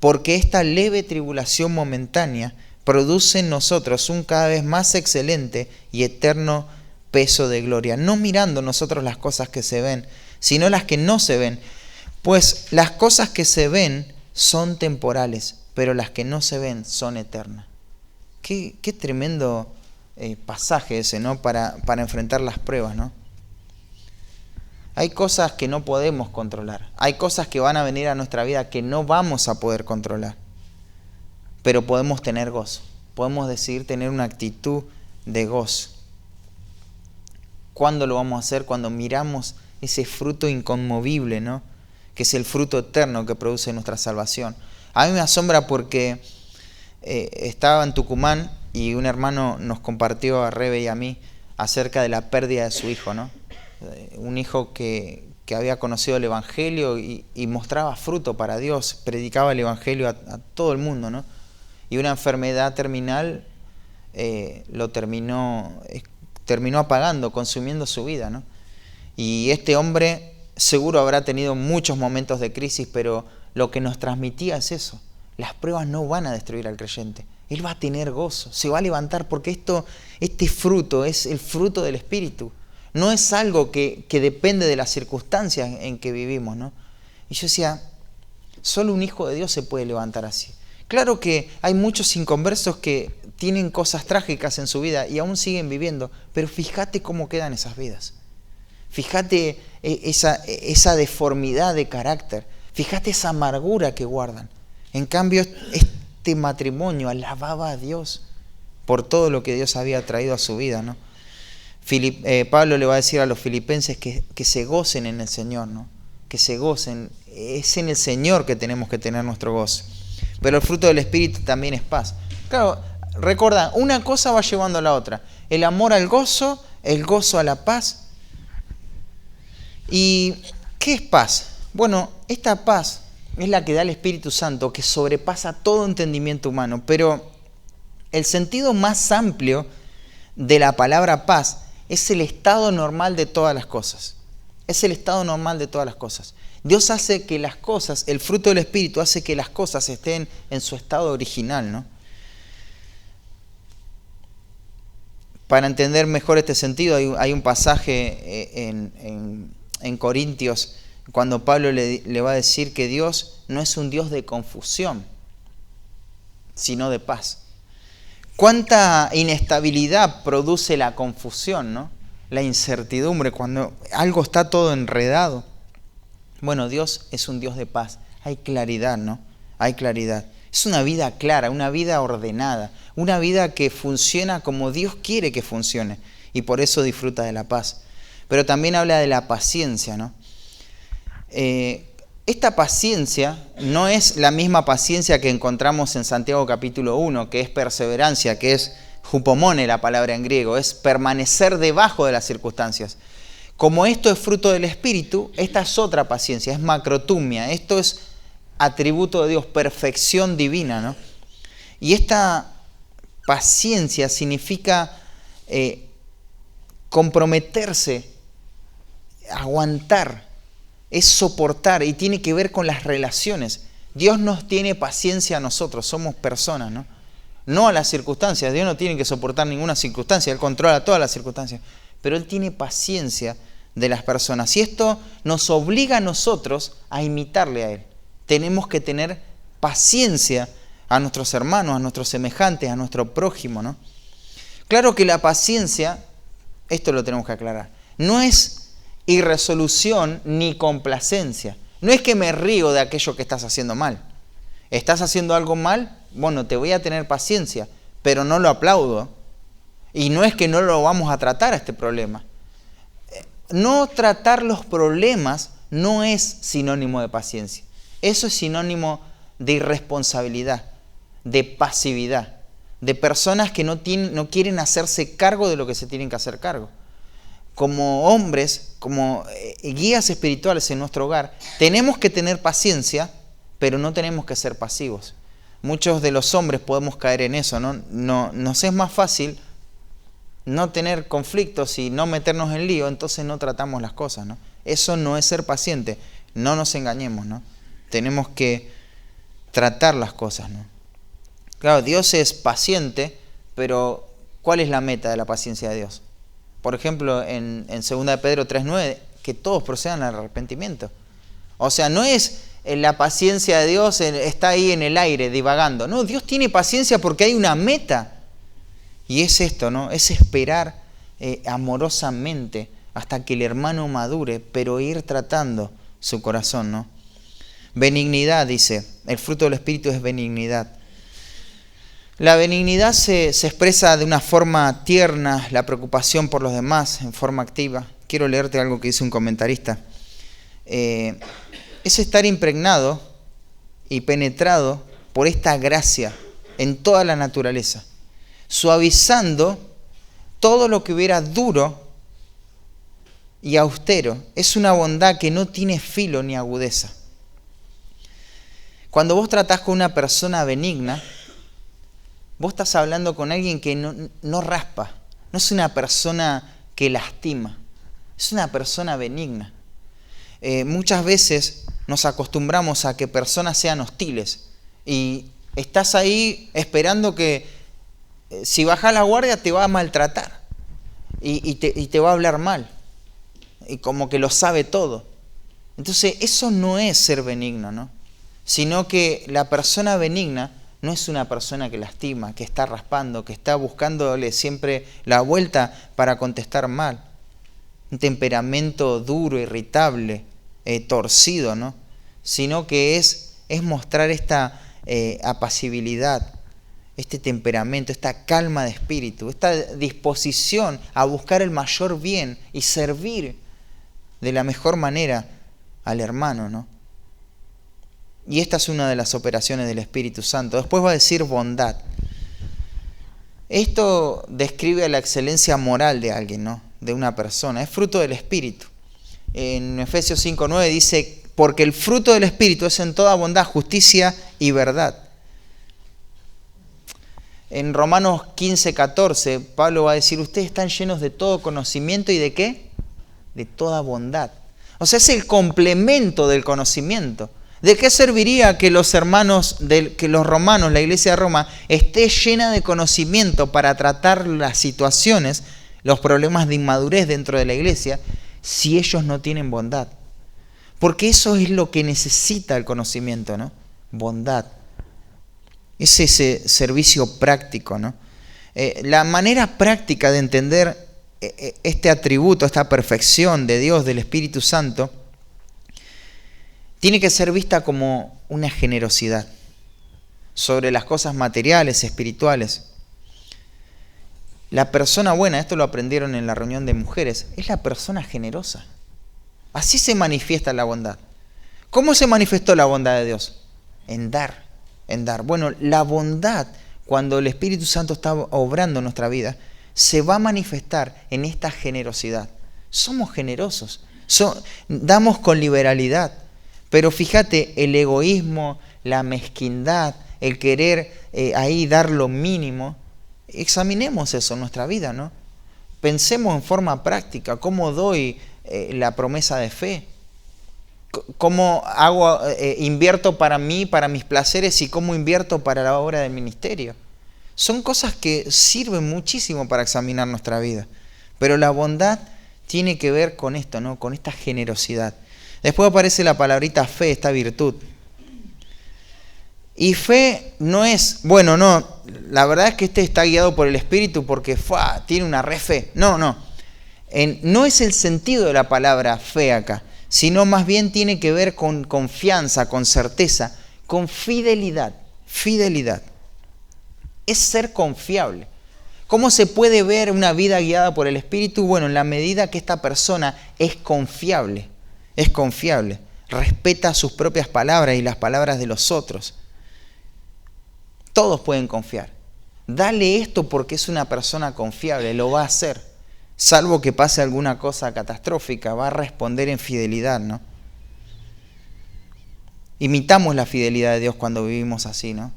S1: porque esta leve tribulación momentánea produce en nosotros un cada vez más excelente y eterno peso de gloria, no mirando nosotros las cosas que se ven, sino las que no se ven, pues las cosas que se ven son temporales, pero las que no se ven son eternas. Qué tremendo pasaje ese, ¿no?, para enfrentar las pruebas, ¿no? Hay cosas que no podemos controlar, hay cosas que van a venir a nuestra vida que no vamos a poder controlar, pero podemos tener gozo, podemos decidir tener una actitud de gozo. ¿Cuándo lo vamos a hacer? Cuando miramos ese fruto inconmovible, ¿no?, que es el fruto eterno que produce nuestra salvación. A mí me asombra porque estaba en Tucumán y un hermano nos compartió a Rebe y a mí acerca de la pérdida de su hijo, ¿no? Un hijo que había conocido el Evangelio y mostraba fruto para Dios, predicaba el Evangelio a todo el mundo, ¿no? Y una enfermedad terminal lo terminó apagando, consumiendo su vida, ¿no? Y este hombre seguro habrá tenido muchos momentos de crisis, pero lo que nos transmitía es eso: las pruebas no van a destruir al creyente. Él va a tener gozo, se va a levantar, porque este fruto es el fruto del Espíritu. No es algo que depende de las circunstancias en que vivimos, ¿no? Y yo decía, solo un hijo de Dios se puede levantar así. Claro que hay muchos inconversos que tienen cosas trágicas en su vida y aún siguen viviendo, pero fíjate cómo quedan esas vidas. Fíjate esa deformidad de carácter. Fíjate esa amargura que guardan. En cambio, este matrimonio alababa a Dios por todo lo que Dios había traído a su vida, ¿no? Pablo le va a decir a los filipenses que se gocen en el Señor, ¿no? Que se gocen. Es en el Señor que tenemos que tener nuestro gozo. Pero el fruto del Espíritu también es paz. Claro, recuerda, una cosa va llevando a la otra. El amor al gozo, el gozo a la paz. ¿Y qué es paz? Bueno, esta paz es la que da el Espíritu Santo, que sobrepasa todo entendimiento humano. Pero el sentido más amplio de la palabra paz es el estado normal de todas las cosas. Es el estado normal de todas las cosas. Dios hace que las cosas, el fruto del Espíritu hace que las cosas estén en su estado original, ¿no? Para entender mejor este sentido, hay un pasaje en Corintios, cuando Pablo le va a decir que Dios no es un Dios de confusión, sino de paz. ¿Cuánta inestabilidad produce la confusión, ¿no? La incertidumbre, cuando algo está todo enredado. Bueno, Dios es un Dios de paz. Hay claridad, ¿no? Hay claridad. Es una vida clara, una vida ordenada, una vida que funciona como Dios quiere que funcione, y por eso disfruta de la paz. Pero también habla de la paciencia, ¿no? Esta paciencia no es la misma paciencia que encontramos en Santiago capítulo 1, que es perseverancia, que es hupomone la palabra en griego, es permanecer debajo de las circunstancias. Como esto es fruto del Espíritu, esta es otra paciencia, es macrotumia. Esto es atributo de Dios, perfección divina, ¿no? Y esta paciencia significa comprometerse, aguantar, es soportar y tiene que ver con las relaciones. Dios nos tiene paciencia a nosotros, somos personas, ¿no? No a las circunstancias. Dios no tiene que soportar ninguna circunstancia, Él controla todas las circunstancias, pero Él tiene paciencia de las personas y esto nos obliga a nosotros a imitarle a Él. Tenemos que tener paciencia a nuestros hermanos, a nuestros semejantes, a nuestro prójimo, ¿no? Claro que la paciencia, esto lo tenemos que aclarar, no es irresolución ni complacencia. No es que me río de aquello que estás haciendo mal. ¿Estás haciendo algo mal? Bueno, te voy a tener paciencia, pero no lo aplaudo. Y no es que no lo vamos a tratar a este problema. No tratar los problemas no es sinónimo de paciencia. Eso es sinónimo de irresponsabilidad, de pasividad, de personas que no quieren hacerse cargo de lo que se tienen que hacer cargo. Como hombres, como guías espirituales en nuestro hogar, tenemos que tener paciencia, pero no tenemos que ser pasivos. Muchos de los hombres podemos caer en eso, ¿no? Nos es más fácil no tener conflictos y no meternos en lío, entonces no tratamos las cosas, ¿no? Eso no es ser paciente, no nos engañemos, ¿no? Tenemos que tratar las cosas, ¿no? Claro, Dios es paciente, pero ¿cuál es la meta de la paciencia de Dios? Por ejemplo, en 2 de Pedro 3:9, que todos procedan al arrepentimiento. O sea, no es la paciencia de Dios está ahí en el aire, divagando. No, Dios tiene paciencia porque hay una meta. Y es esto, ¿no? Es esperar amorosamente hasta que el hermano madure, pero ir tratando su corazón, ¿no? Benignidad, dice, el fruto del Espíritu es benignidad. La benignidad se expresa de una forma tierna, la preocupación por los demás, en forma activa. Quiero leerte algo que dice un comentarista. Es estar impregnado y penetrado por esta gracia en toda la naturaleza, suavizando todo lo que hubiera duro y austero. Es una bondad que no tiene filo ni agudeza. Cuando vos tratás con una persona benigna, vos estás hablando con alguien que no raspa, no es una persona que lastima, es una persona benigna. Muchas veces nos acostumbramos a que personas sean hostiles y estás ahí esperando que si bajás la guardia te va a maltratar y te va a hablar mal y como que lo sabe todo. Entonces eso no es ser benigno, ¿no? Sino que la persona benigna no es una persona que lastima, que está raspando, que está buscándole siempre la vuelta para contestar mal. Un temperamento duro, irritable, torcido, ¿no? Sino que es mostrar esta apacibilidad, este temperamento, esta calma de espíritu, esta disposición a buscar el mayor bien y servir de la mejor manera al hermano, ¿no? Y esta es una de las operaciones del Espíritu Santo. Después va a decir bondad. Esto describe la excelencia moral de alguien, ¿no? De una persona. Es fruto del Espíritu. En Efesios 5:9 dice, porque el fruto del Espíritu es en toda bondad, justicia y verdad. En Romanos 15:14, Pablo va a decir, ustedes están llenos de todo conocimiento y ¿de qué? De toda bondad. O sea, es el complemento del conocimiento. ¿De qué serviría que los hermanos, que los romanos, la iglesia de Roma, esté llena de conocimiento para tratar las situaciones, los problemas de inmadurez dentro de la iglesia, si ellos no tienen bondad? Porque eso es lo que necesita el conocimiento, ¿no? Bondad. Es ese servicio práctico, ¿no? La manera práctica de entender este atributo, esta perfección de Dios, del Espíritu Santo, tiene que ser vista como una generosidad sobre las cosas materiales, espirituales. La persona buena, esto lo aprendieron en la reunión de mujeres, es la persona generosa. Así se manifiesta la bondad. ¿Cómo se manifestó la bondad de Dios? En dar, en dar. Bueno, la bondad, cuando el Espíritu Santo está obrando en nuestra vida, se va a manifestar en esta generosidad Somos generosos, damos con liberalidad. Pero fíjate, el egoísmo, la mezquindad, el querer ahí dar lo mínimo, examinemos eso en nuestra vida, ¿no? Pensemos en forma práctica, ¿cómo doy la promesa de fe? ¿Cómo invierto para mí, para mis placeres, y cómo invierto para la obra del ministerio? Son cosas que sirven muchísimo para examinar nuestra vida. Pero la bondad tiene que ver con esto, ¿no? Con esta generosidad. Después aparece la palabrita fe, esta virtud. Y fe no es, bueno, no, la verdad es que este está guiado por el Espíritu porque tiene una re fe. No, no. No es el sentido de la palabra fe acá, sino más bien tiene que ver con confianza, con certeza, con fidelidad. Fidelidad. Es ser confiable. ¿Cómo se puede ver una vida guiada por el Espíritu? Bueno, en la medida que esta persona es confiable, respeta sus propias palabras y las palabras de los otros. Todos pueden confiar. Dale esto porque es una persona confiable, lo va a hacer. Salvo que pase alguna cosa catastrófica, va a responder en fidelidad, ¿no? Imitamos la fidelidad de Dios cuando vivimos así, ¿no?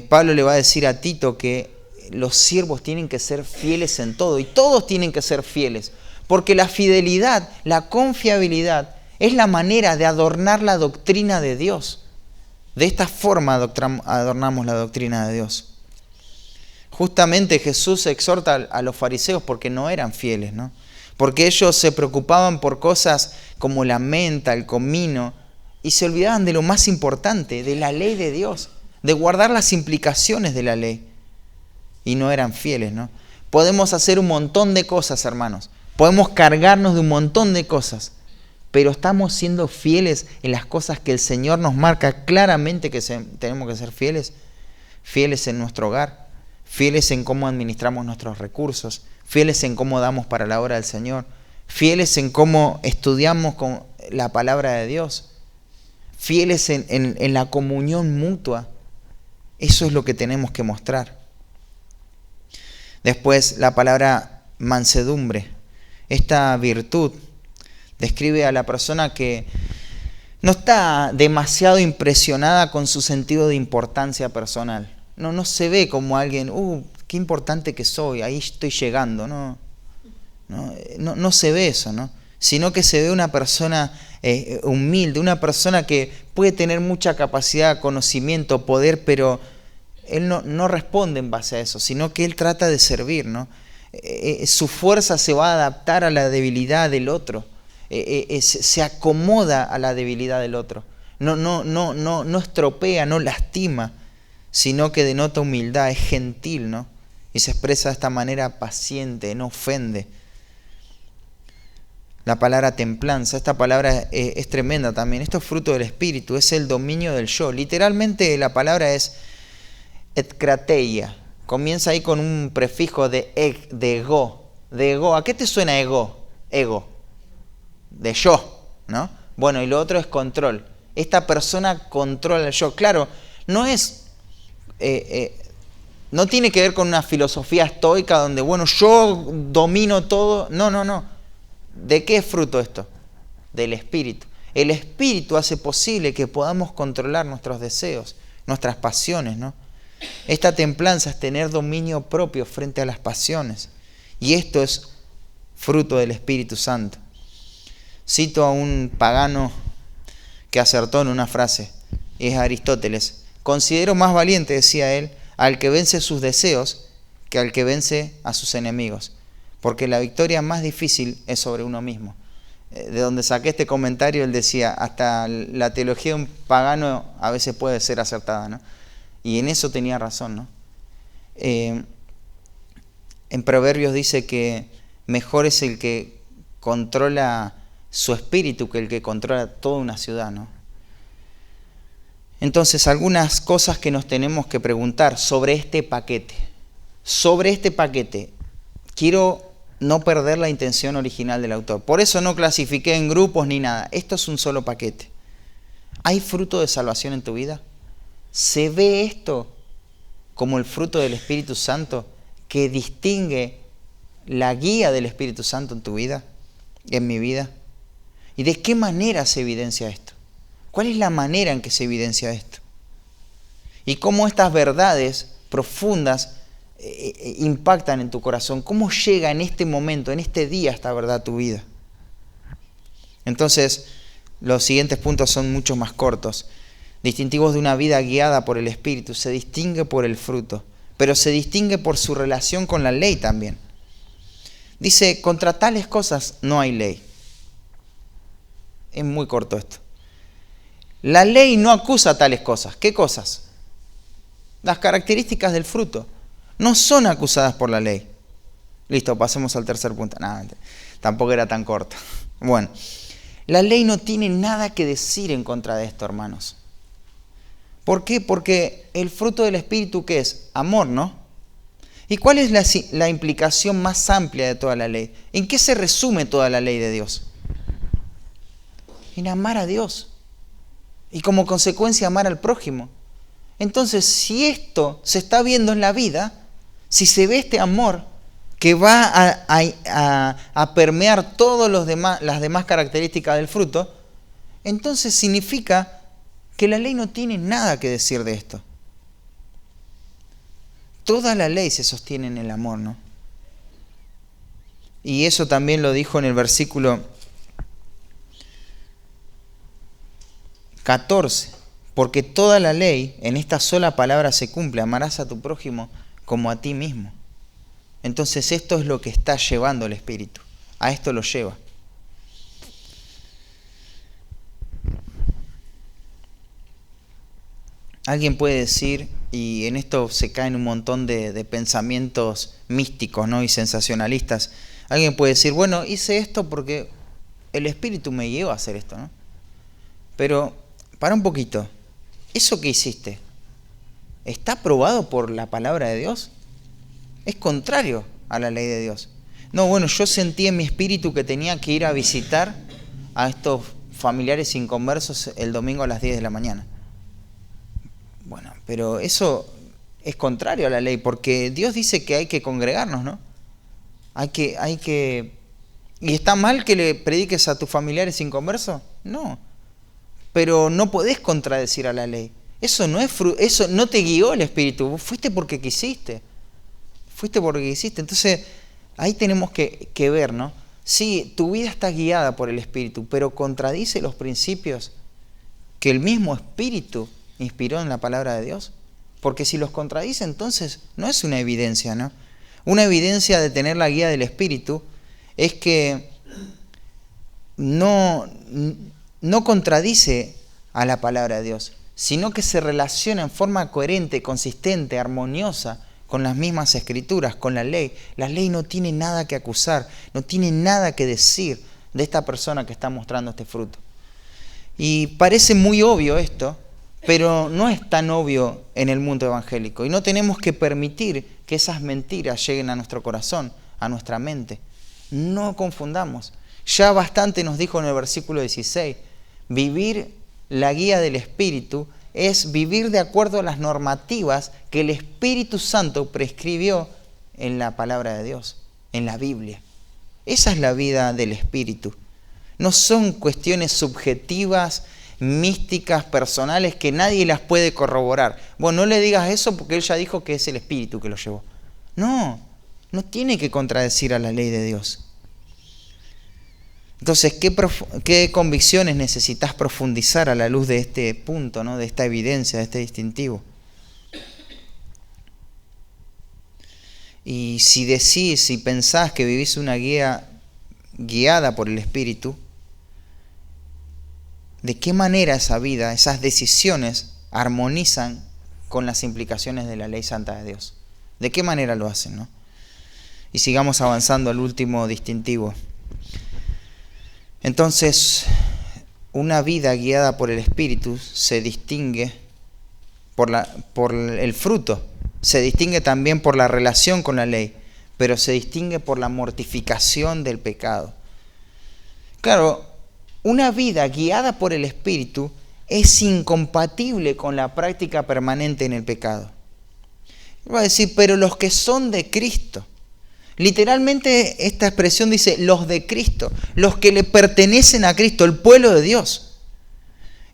S1: Pablo le va a decir a Tito que los siervos tienen que ser fieles en todo, y todos tienen que ser fieles, porque la fidelidad, la confiabilidad, es la manera de adornar la doctrina de Dios. De esta forma adornamos la doctrina de Dios. Justamente Jesús exhorta a los fariseos porque no eran fieles, ¿no? Porque ellos se preocupaban por cosas como la menta, el comino, y se olvidaban de lo más importante, de la ley de Dios, de guardar las implicaciones de la ley. Y no eran fieles, ¿no? Podemos hacer un montón de cosas, hermanos. Podemos cargarnos de un montón de cosas. Pero estamos siendo fieles en las cosas que el Señor nos marca claramente que tenemos que ser fieles. Fieles en nuestro hogar. Fieles en cómo administramos nuestros recursos. Fieles en cómo damos para la obra del Señor. Fieles en cómo estudiamos con la palabra de Dios. Fieles en la comunión mutua. Eso es lo que tenemos que mostrar. Después la palabra mansedumbre. Esta virtud describe a la persona que no está demasiado impresionada con su sentido de importancia personal. No se ve como alguien, qué importante que soy, ahí estoy llegando. No se ve eso, ¿no? Sino que se ve una persona humilde, una persona que puede tener mucha capacidad, conocimiento, poder, pero él no responde en base a eso, sino que él trata de servir, ¿no? Su fuerza se va a adaptar a la debilidad del otro, se acomoda a la debilidad del otro, no estropea, no lastima, sino que denota humildad, es gentil, ¿no? Y se expresa de esta manera paciente, no ofende. La palabra templanza, esta palabra es tremenda también. Esto es fruto del Espíritu, es el dominio del yo. Literalmente la palabra es etkrateia. Comienza ahí con un prefijo de ego. De ego. ¿A qué te suena ego? Ego. De yo, ¿no? Bueno, y lo otro es control. Esta persona controla el yo. Claro, no tiene que ver con una filosofía estoica donde, bueno, yo domino todo. No. ¿De qué es fruto esto? Del Espíritu. El Espíritu hace posible que podamos controlar nuestros deseos, nuestras pasiones, ¿no? Esta templanza es tener dominio propio frente a las pasiones. Y esto es fruto del Espíritu Santo. Cito a un pagano que acertó en una frase, y es Aristóteles. Considero más valiente, decía él, al que vence sus deseos que al que vence a sus enemigos. Porque la victoria más difícil es sobre uno mismo. De donde saqué este comentario, él decía, hasta la teología de un pagano a veces puede ser acertada, ¿no? Y en eso tenía razón, ¿no? En Proverbios dice que mejor es el que controla su espíritu que el que controla toda una ciudad, ¿no? Entonces, algunas cosas que nos tenemos que preguntar sobre este paquete. Sobre este paquete, quiero no perder la intención original del autor. Por eso no clasifiqué en grupos ni nada. Esto es un solo paquete. ¿Hay fruto de salvación en tu vida? ¿Se ve esto como el fruto del Espíritu Santo que distingue la guía del Espíritu Santo en tu vida? en mi vida? ¿Y de qué manera se evidencia esto? ¿Cuál es la manera en que se evidencia esto? Y cómo estas verdades profundas impactan en tu corazón. ¿Cómo llega en este momento, en este día, esta verdad a tu vida? Entonces, los siguientes puntos son mucho más cortos. Distintivos de una vida guiada por el Espíritu. Se distingue por el fruto, pero se distingue por su relación con la ley también. Dice, contra tales cosas no hay ley. Es muy corto esto. La ley no acusa tales cosas. ¿Qué cosas? Las características del fruto no son acusadas por la ley. Listo, pasemos al tercer punto. No, tampoco era tan corto. Bueno, la ley no tiene nada que decir en contra de esto, hermanos. ¿Por qué? Porque el fruto del Espíritu, ¿qué es? Amor, ¿no? ¿Y cuál es la implicación más amplia de toda la ley? ¿En qué se resume toda la ley de Dios? En amar a Dios. Y como consecuencia amar al prójimo. Entonces, si esto se está viendo en la vida, si se ve este amor que va a permear todas las demás características del fruto, entonces significa que la ley no tiene nada que decir de esto. Toda la ley se sostiene en el amor, ¿no? Y eso también lo dijo en el versículo 14. Porque toda la ley en esta sola palabra se cumple. Amarás a tu prójimo como a ti mismo. Entonces esto es lo que está llevando el Espíritu. A esto lo lleva. Alguien puede decir, y en esto se caen un montón de pensamientos místicos, ¿no? Y sensacionalistas. Alguien puede decir, bueno, hice esto porque el Espíritu me llevó a hacer esto, ¿no? Pero, para un poquito. ¿Eso que hiciste está aprobado por la palabra de Dios? Es contrario a la ley de Dios. No, bueno, yo sentí en mi espíritu que tenía que ir a visitar a estos familiares inconversos el domingo a las 10 de la mañana. Bueno, pero eso es contrario a la ley, porque Dios dice que hay que congregarnos, ¿no? ¿Y está mal que le prediques a tus familiares inconversos? No. Pero no podés contradecir a la ley. Eso no te guió el Espíritu. Vos fuiste porque quisiste. Entonces, ahí tenemos que ver, ¿no? Sí, tu vida está guiada por el Espíritu, pero contradice los principios que el mismo Espíritu inspiró en la palabra de Dios. Porque si los contradice, entonces no es una evidencia, ¿no? Una evidencia de tener la guía del Espíritu es que no contradice a la palabra de Dios, sino que se relaciona en forma coherente, consistente, armoniosa con las mismas escrituras, con la ley. La ley no tiene nada que acusar, no tiene nada que decir de esta persona que está mostrando este fruto. Y parece muy obvio esto, pero no es tan obvio en el mundo evangélico. Y no tenemos que permitir que esas mentiras lleguen a nuestro corazón, a nuestra mente. No confundamos. Ya bastante nos dijo en el versículo 16, vivir la guía del Espíritu es vivir de acuerdo a las normativas que el Espíritu Santo prescribió en la palabra de Dios, en la Biblia. Esa es la vida del Espíritu. No son cuestiones subjetivas, místicas, personales, que nadie las puede corroborar. Bueno, no le digas eso porque él ya dijo que es el Espíritu que lo llevó. No tiene que contradecir a la ley de Dios. Entonces, ¿qué convicciones necesitas profundizar a la luz de este punto, ¿no? De esta evidencia, de este distintivo? Y si decís, si pensás que vivís una guía guiada por el Espíritu, ¿de qué manera esa vida, esas decisiones armonizan con las implicaciones de la ley santa de Dios? ¿De qué manera lo hacen, no? Y sigamos avanzando al último distintivo. Entonces, una vida guiada por el Espíritu se distingue por el fruto, se distingue también por la relación con la ley, pero se distingue por la mortificación del pecado. Claro, una vida guiada por el Espíritu es incompatible con la práctica permanente en el pecado. Va a decir, pero los que son de Cristo, Literalmente esta expresión dice los de Cristo, los que le pertenecen a Cristo, el pueblo de Dios.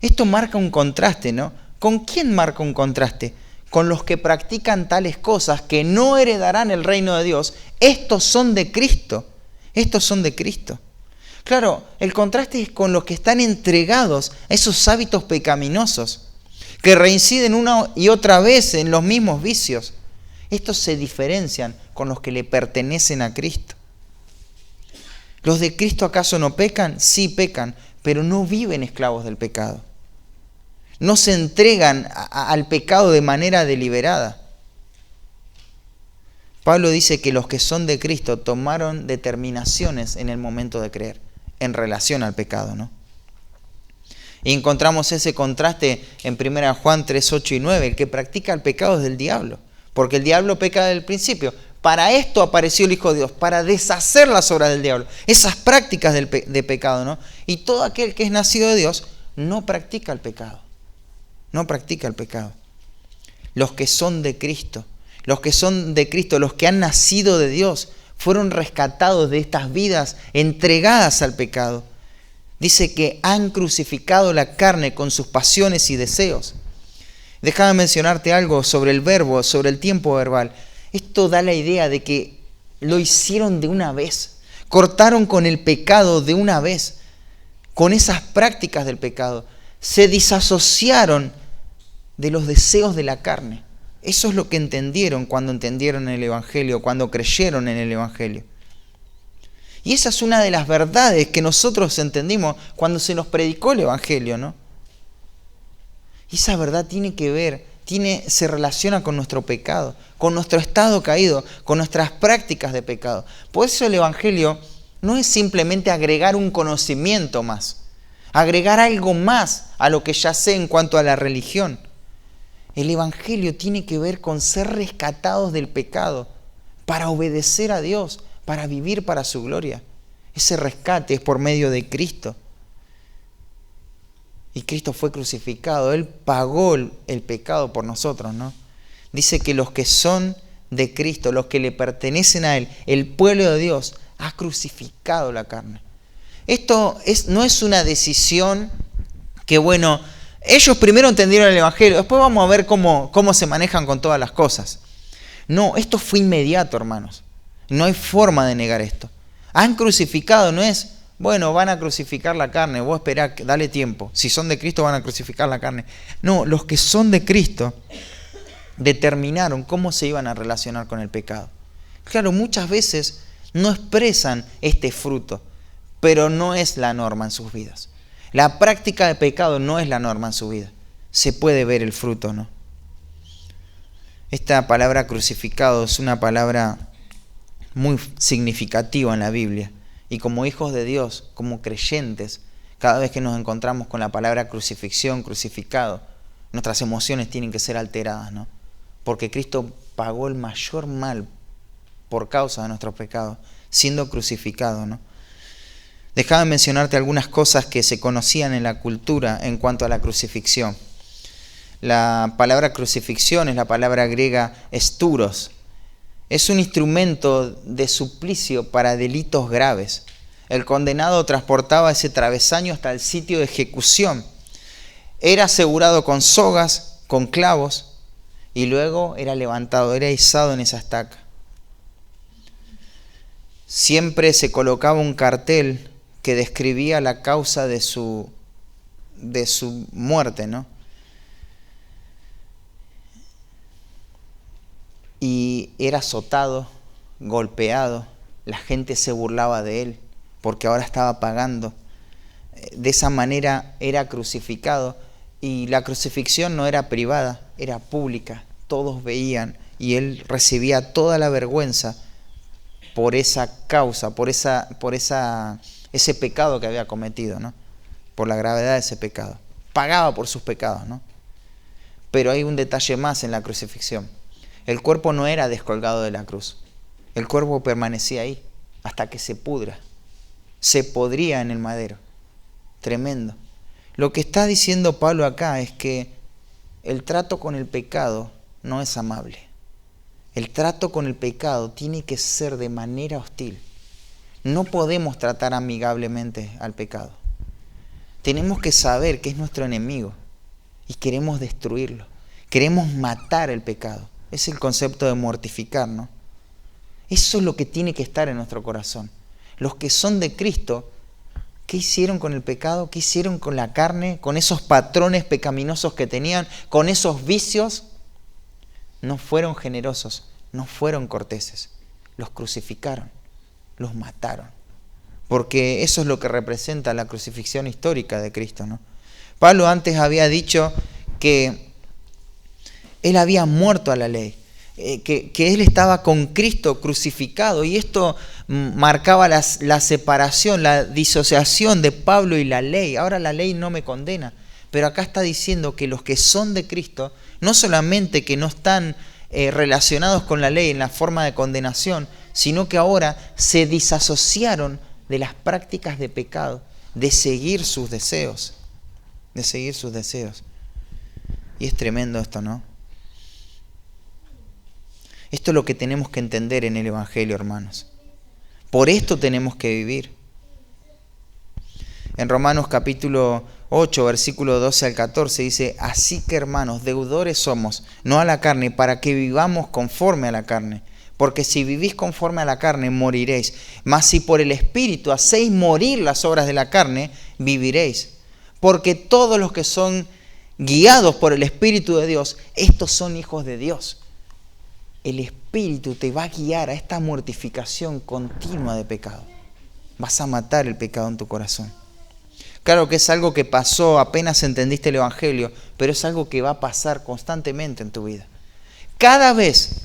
S1: Esto marca un contraste, ¿no? ¿Con quién marca un contraste? Con los que practican tales cosas que no heredarán el reino de Dios. Estos son de Cristo. Estos son de Cristo. Claro, el contraste es con los que están entregados a esos hábitos pecaminosos, que reinciden una y otra vez en los mismos vicios. Estos se diferencian con los que le pertenecen a Cristo. ¿Los de Cristo acaso no pecan? Sí pecan, pero no viven esclavos del pecado. No se entregan al pecado de manera deliberada. Pablo dice que los que son de Cristo tomaron determinaciones en el momento de creer, en relación al pecado, ¿no? Y encontramos ese contraste en 1 Juan 3, 8 y 9. El que practica el pecado es del diablo, porque el diablo peca desde el principio. Para esto apareció el Hijo de Dios, para deshacer las obras del diablo, esas prácticas de pecado, ¿no? Y todo aquel que es nacido de Dios no practica el pecado. No practica el pecado. Los que son de Cristo, los que han nacido de Dios, fueron rescatados de estas vidas entregadas al pecado. Dice que han crucificado la carne con sus pasiones y deseos. Déjame mencionarte algo sobre el verbo, sobre el tiempo verbal. Esto da la idea de que lo hicieron de una vez. Cortaron con el pecado de una vez, con esas prácticas del pecado. Se disasociaron de los deseos de la carne. Eso es lo que entendieron cuando entendieron el Evangelio, cuando creyeron en el Evangelio. Y esa es una de las verdades que nosotros entendimos cuando se nos predicó el Evangelio, ¿no? Y esa verdad tiene que ver, se relaciona con nuestro pecado, con nuestro estado caído, con nuestras prácticas de pecado. Por eso el Evangelio no es simplemente agregar un conocimiento más, agregar algo más a lo que ya sé en cuanto a la religión. El Evangelio tiene que ver con ser rescatados del pecado para obedecer a Dios, para vivir para su gloria. Ese rescate es por medio de Cristo. Y Cristo fue crucificado. Él pagó el pecado por nosotros, ¿no? Dice que los que son de Cristo, los que le pertenecen a Él, el pueblo de Dios, ha crucificado la carne. Esto no es una decisión que, bueno, ellos primero entendieron el Evangelio, después vamos a ver cómo se manejan con todas las cosas. No, esto fue inmediato, hermanos. No hay forma de negar esto. Han crucificado, no es, bueno, van a crucificar la carne, vos esperá, dale tiempo. Si son de Cristo van a crucificar la carne. No, los que son de Cristo determinaron cómo se iban a relacionar con el pecado. Claro, muchas veces no expresan este fruto, pero no es la norma en sus vidas. La práctica de pecado no es la norma en su vida. Se puede ver el fruto, ¿no? Esta palabra crucificado es una palabra muy significativa en la Biblia. Y como hijos de Dios, como creyentes, cada vez que nos encontramos con la palabra crucifixión, crucificado, nuestras emociones tienen que ser alteradas, ¿no? Porque Cristo pagó el mayor mal por causa de nuestros pecados, siendo crucificado, ¿no? Déjame mencionarte algunas cosas que se conocían en la cultura en cuanto a la crucifixión. La palabra crucifixión es la palabra griega esturos. Es un instrumento de suplicio para delitos graves. El condenado transportaba ese travesaño hasta el sitio de ejecución. Era asegurado con sogas, con clavos, y luego era levantado, era izado en esa estaca. Siempre se colocaba un cartel que describía la causa de su muerte, ¿no? Y era azotado, golpeado, la gente se burlaba de él porque ahora estaba pagando. De esa manera era crucificado, y la crucifixión no era privada, era pública, todos veían, y él recibía toda la vergüenza por esa causa, por ese pecado que había cometido, ¿no? Por la gravedad de ese pecado. Pagaba por sus pecados, ¿no? Pero hay un detalle más en la crucifixión. El cuerpo no era descolgado de la cruz. El cuerpo permanecía ahí hasta que se pudra. Se podría en el madero. Tremendo. Lo que está diciendo Pablo acá es que el trato con el pecado no es amable. El trato con el pecado tiene que ser de manera hostil. No podemos tratar amigablemente al pecado. Tenemos que saber que es nuestro enemigo y queremos destruirlo. Queremos matar el pecado. Es el concepto de mortificar, ¿no? Eso es lo que tiene que estar en nuestro corazón. Los que son de Cristo, ¿qué hicieron con el pecado? ¿Qué hicieron con la carne? ¿Con esos patrones pecaminosos que tenían? ¿Con esos vicios? No fueron generosos, no fueron corteses. Los crucificaron, los mataron. Porque eso es lo que representa la crucifixión histórica de Cristo, ¿no? Pablo antes había dicho que él había muerto a la ley, que él estaba con Cristo crucificado, y esto marcaba la separación, la disociación de Pablo y la ley. Ahora la ley no me condena, pero acá está diciendo que los que son de Cristo, no solamente que no están relacionados con la ley en la forma de condenación, sino que ahora se disasociaron de las prácticas de pecado, de seguir sus deseos, Y es tremendo esto, ¿no? Esto es lo que tenemos que entender en el Evangelio, hermanos. Por esto tenemos que vivir. En Romanos capítulo 8, versículo 12 al 14 dice: así que, hermanos, deudores somos, no a la carne, para que vivamos conforme a la carne. Porque si vivís conforme a la carne, moriréis. Mas si por el Espíritu hacéis morir las obras de la carne, viviréis. Porque todos los que son guiados por el Espíritu de Dios, estos son hijos de Dios. El Espíritu te va a guiar a esta mortificación continua de pecado. Vas a matar el pecado en tu corazón. Claro que es algo que pasó apenas entendiste el Evangelio, pero es algo que va a pasar constantemente en tu vida. Cada vez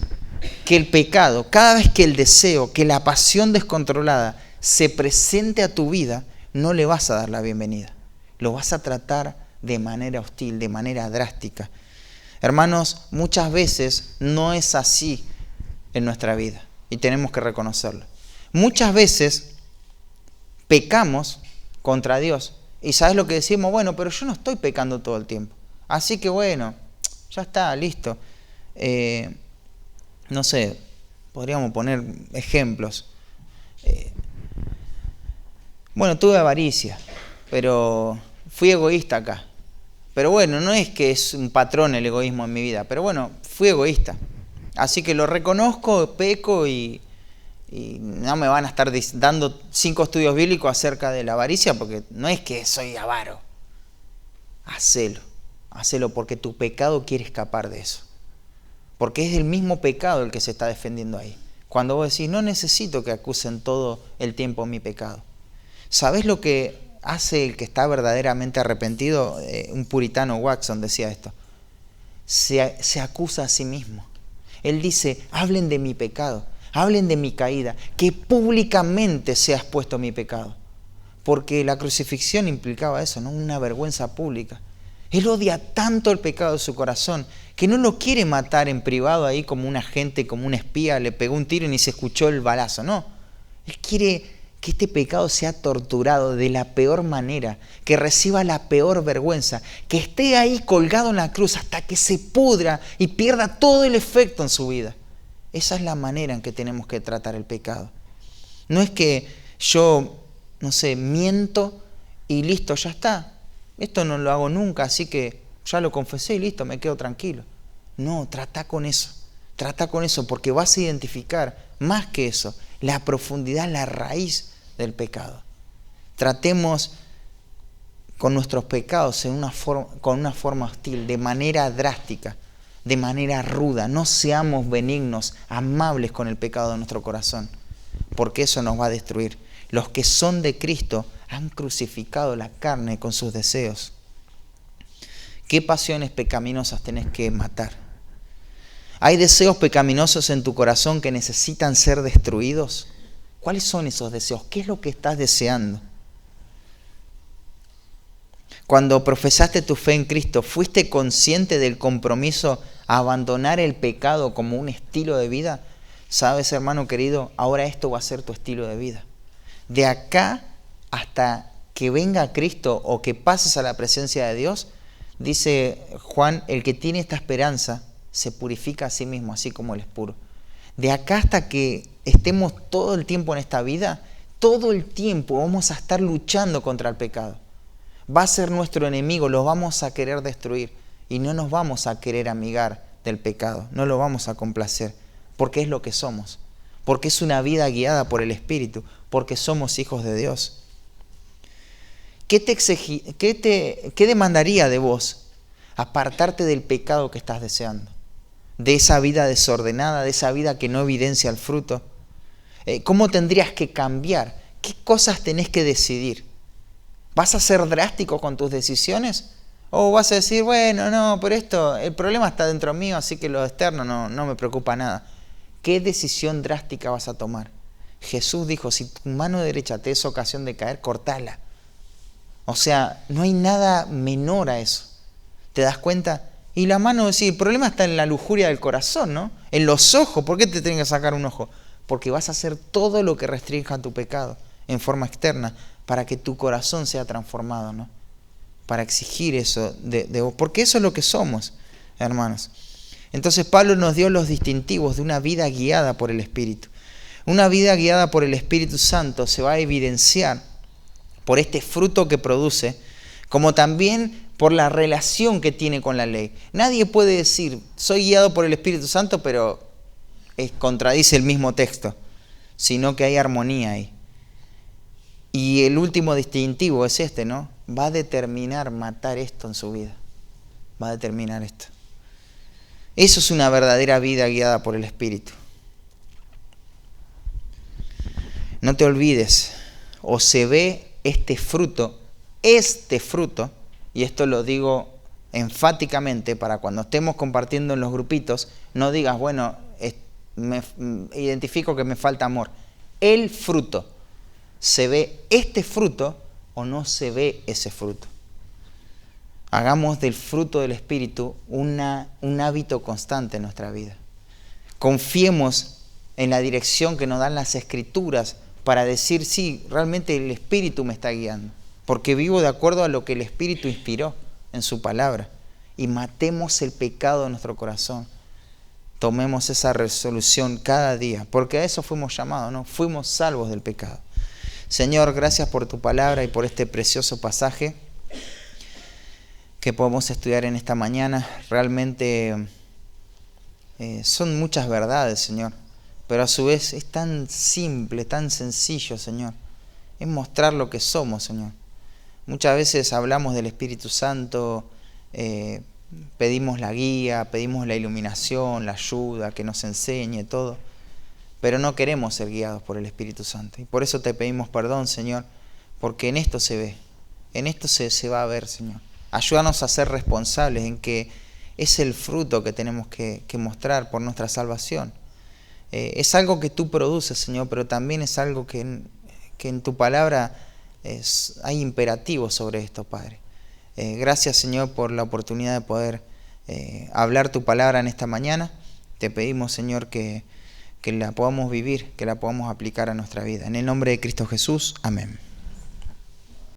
S1: que el pecado, cada vez que el deseo, que la pasión descontrolada se presente a tu vida, no le vas a dar la bienvenida. Lo vas a tratar de manera hostil, de manera drástica. Hermanos, muchas veces no es así en nuestra vida y tenemos que reconocerlo. Muchas veces pecamos contra Dios y ¿sabes lo que decimos? Bueno, pero yo no estoy pecando todo el tiempo. Así que bueno, ya está, listo. No sé, podríamos poner ejemplos. Bueno, tuve avaricia, pero fui egoísta acá. Pero bueno, no es que es un patrón el egoísmo en mi vida, pero bueno, fui egoísta. Así que lo reconozco, peco y no me van a estar dando 5 estudios bíblicos acerca de la avaricia, porque no es que soy avaro. Hacelo porque tu pecado quiere escapar de eso. Porque es el mismo pecado el que se está defendiendo ahí. Cuando vos decís, no necesito que acusen todo el tiempo mi pecado. ¿Sabés lo que hace el que está verdaderamente arrepentido? Un puritano, Watson, decía esto. Se acusa a sí mismo. Él dice, hablen de mi pecado, hablen de mi caída, que públicamente sea expuesto mi pecado. Porque la crucifixión implicaba eso, ¿no? Una vergüenza pública. Él odia tanto el pecado de su corazón que no lo quiere matar en privado ahí como un agente, como un espía, le pegó un tiro y ni se escuchó el balazo. No, él quiere que este pecado sea torturado de la peor manera, que reciba la peor vergüenza, que esté ahí colgado en la cruz hasta que se pudra y pierda todo el efecto en su vida. Esa es la manera en que tenemos que tratar el pecado. No es que yo, no sé, miento y listo, ya está. Esto no lo hago nunca, así que ya lo confesé y listo, me quedo tranquilo. No, trata con eso, porque vas a identificar más que eso, la profundidad, la raíz del pecado. Tratemos con nuestros pecados con una forma hostil, de manera drástica, de manera ruda. No seamos benignos, amables con el pecado de nuestro corazón, porque eso nos va a destruir. Los que son de Cristo han crucificado la carne con sus deseos. ¿Qué pasiones pecaminosas tenés que matar? ¿Hay deseos pecaminosos en tu corazón que necesitan ser destruidos? ¿Cuáles son esos deseos? ¿Qué es lo que estás deseando? Cuando profesaste tu fe en Cristo, ¿fuiste consciente del compromiso a abandonar el pecado como un estilo de vida? ¿Sabes, hermano querido? Ahora esto va a ser tu estilo de vida. De acá hasta que venga Cristo o que pases a la presencia de Dios, dice Juan, el que tiene esta esperanza se purifica a sí mismo, así como Él es puro. de acá hasta que estemos todo el tiempo en esta vida, todo el tiempo vamos a estar luchando contra el pecado. Va a ser nuestro enemigo, lo vamos a querer destruir y no nos vamos a querer amigar del pecado, no lo vamos a complacer, porque es lo que somos, porque es una vida guiada por el Espíritu, porque somos hijos de Dios. ¿Qué demandaría de vos apartarte del pecado que estás deseando? De esa vida desordenada, de esa vida que no evidencia el fruto. ¿Cómo tendrías que cambiar? ¿Qué cosas tenés que decidir? ¿Vas a ser drástico con tus decisiones? ¿O vas a decir, bueno, no, pero el problema está dentro mío, así que lo externo no me preocupa nada? ¿Qué decisión drástica vas a tomar? Jesús dijo, si tu mano derecha te es ocasión de caer, cortala. O sea, no hay nada menor a eso. ¿Te das cuenta? Y la mano, sí, el problema está en la lujuria del corazón, ¿no? En los ojos. ¿Por qué te tienen que sacar un ojo? Porque vas a hacer todo lo que restrinja tu pecado en forma externa para que tu corazón sea transformado, ¿no? Para exigir eso de vos. Porque eso es lo que somos, hermanos. Entonces Pablo nos dio los distintivos de una vida guiada por el Espíritu. Una vida guiada por el Espíritu Santo se va a evidenciar por este fruto que produce, como también por la relación que tiene con la ley. Nadie puede decir, soy guiado por el Espíritu Santo, pero contradice el mismo texto, sino que hay armonía ahí. Y el último distintivo es este, ¿no? Va a determinar matar esto en su vida. Va a determinar esto. Eso es una verdadera vida guiada por el Espíritu. No te olvides, o se ve este fruto, y esto lo digo enfáticamente para cuando estemos compartiendo en los grupitos, no digas, bueno, me identifico que me falta amor. El fruto, ¿se ve este fruto o no se ve ese fruto? Hagamos del fruto del Espíritu un hábito constante en nuestra vida. Confiemos en la dirección que nos dan las Escrituras para decir, sí, realmente el Espíritu me está guiando, porque vivo de acuerdo a lo que el Espíritu inspiró en su palabra. Y matemos el pecado de nuestro corazón. Tomemos esa resolución cada día, porque a eso fuimos llamados, ¿no? Fuimos salvos del pecado. Señor, gracias por tu palabra y por este precioso pasaje que podemos estudiar en esta mañana. Realmente son muchas verdades, Señor, pero a su vez es tan simple, tan sencillo, Señor. Es mostrar lo que somos, Señor. Muchas veces hablamos del Espíritu Santo, pedimos la guía, pedimos la iluminación, la ayuda, que nos enseñe todo, pero no queremos ser guiados por el Espíritu Santo. Y por eso te pedimos perdón, Señor, porque en esto se ve, en esto se va a ver, Señor. Ayúdanos a ser responsables en que es el fruto que tenemos que mostrar por nuestra salvación. Es algo que tú produces, Señor, pero también es algo que en tu palabra hay imperativos sobre esto, Padre. Gracias, Señor, por la oportunidad de poder hablar tu palabra en esta mañana. Te pedimos, Señor, que la podamos vivir, que la podamos aplicar a nuestra vida. En el nombre de Cristo Jesús, amén.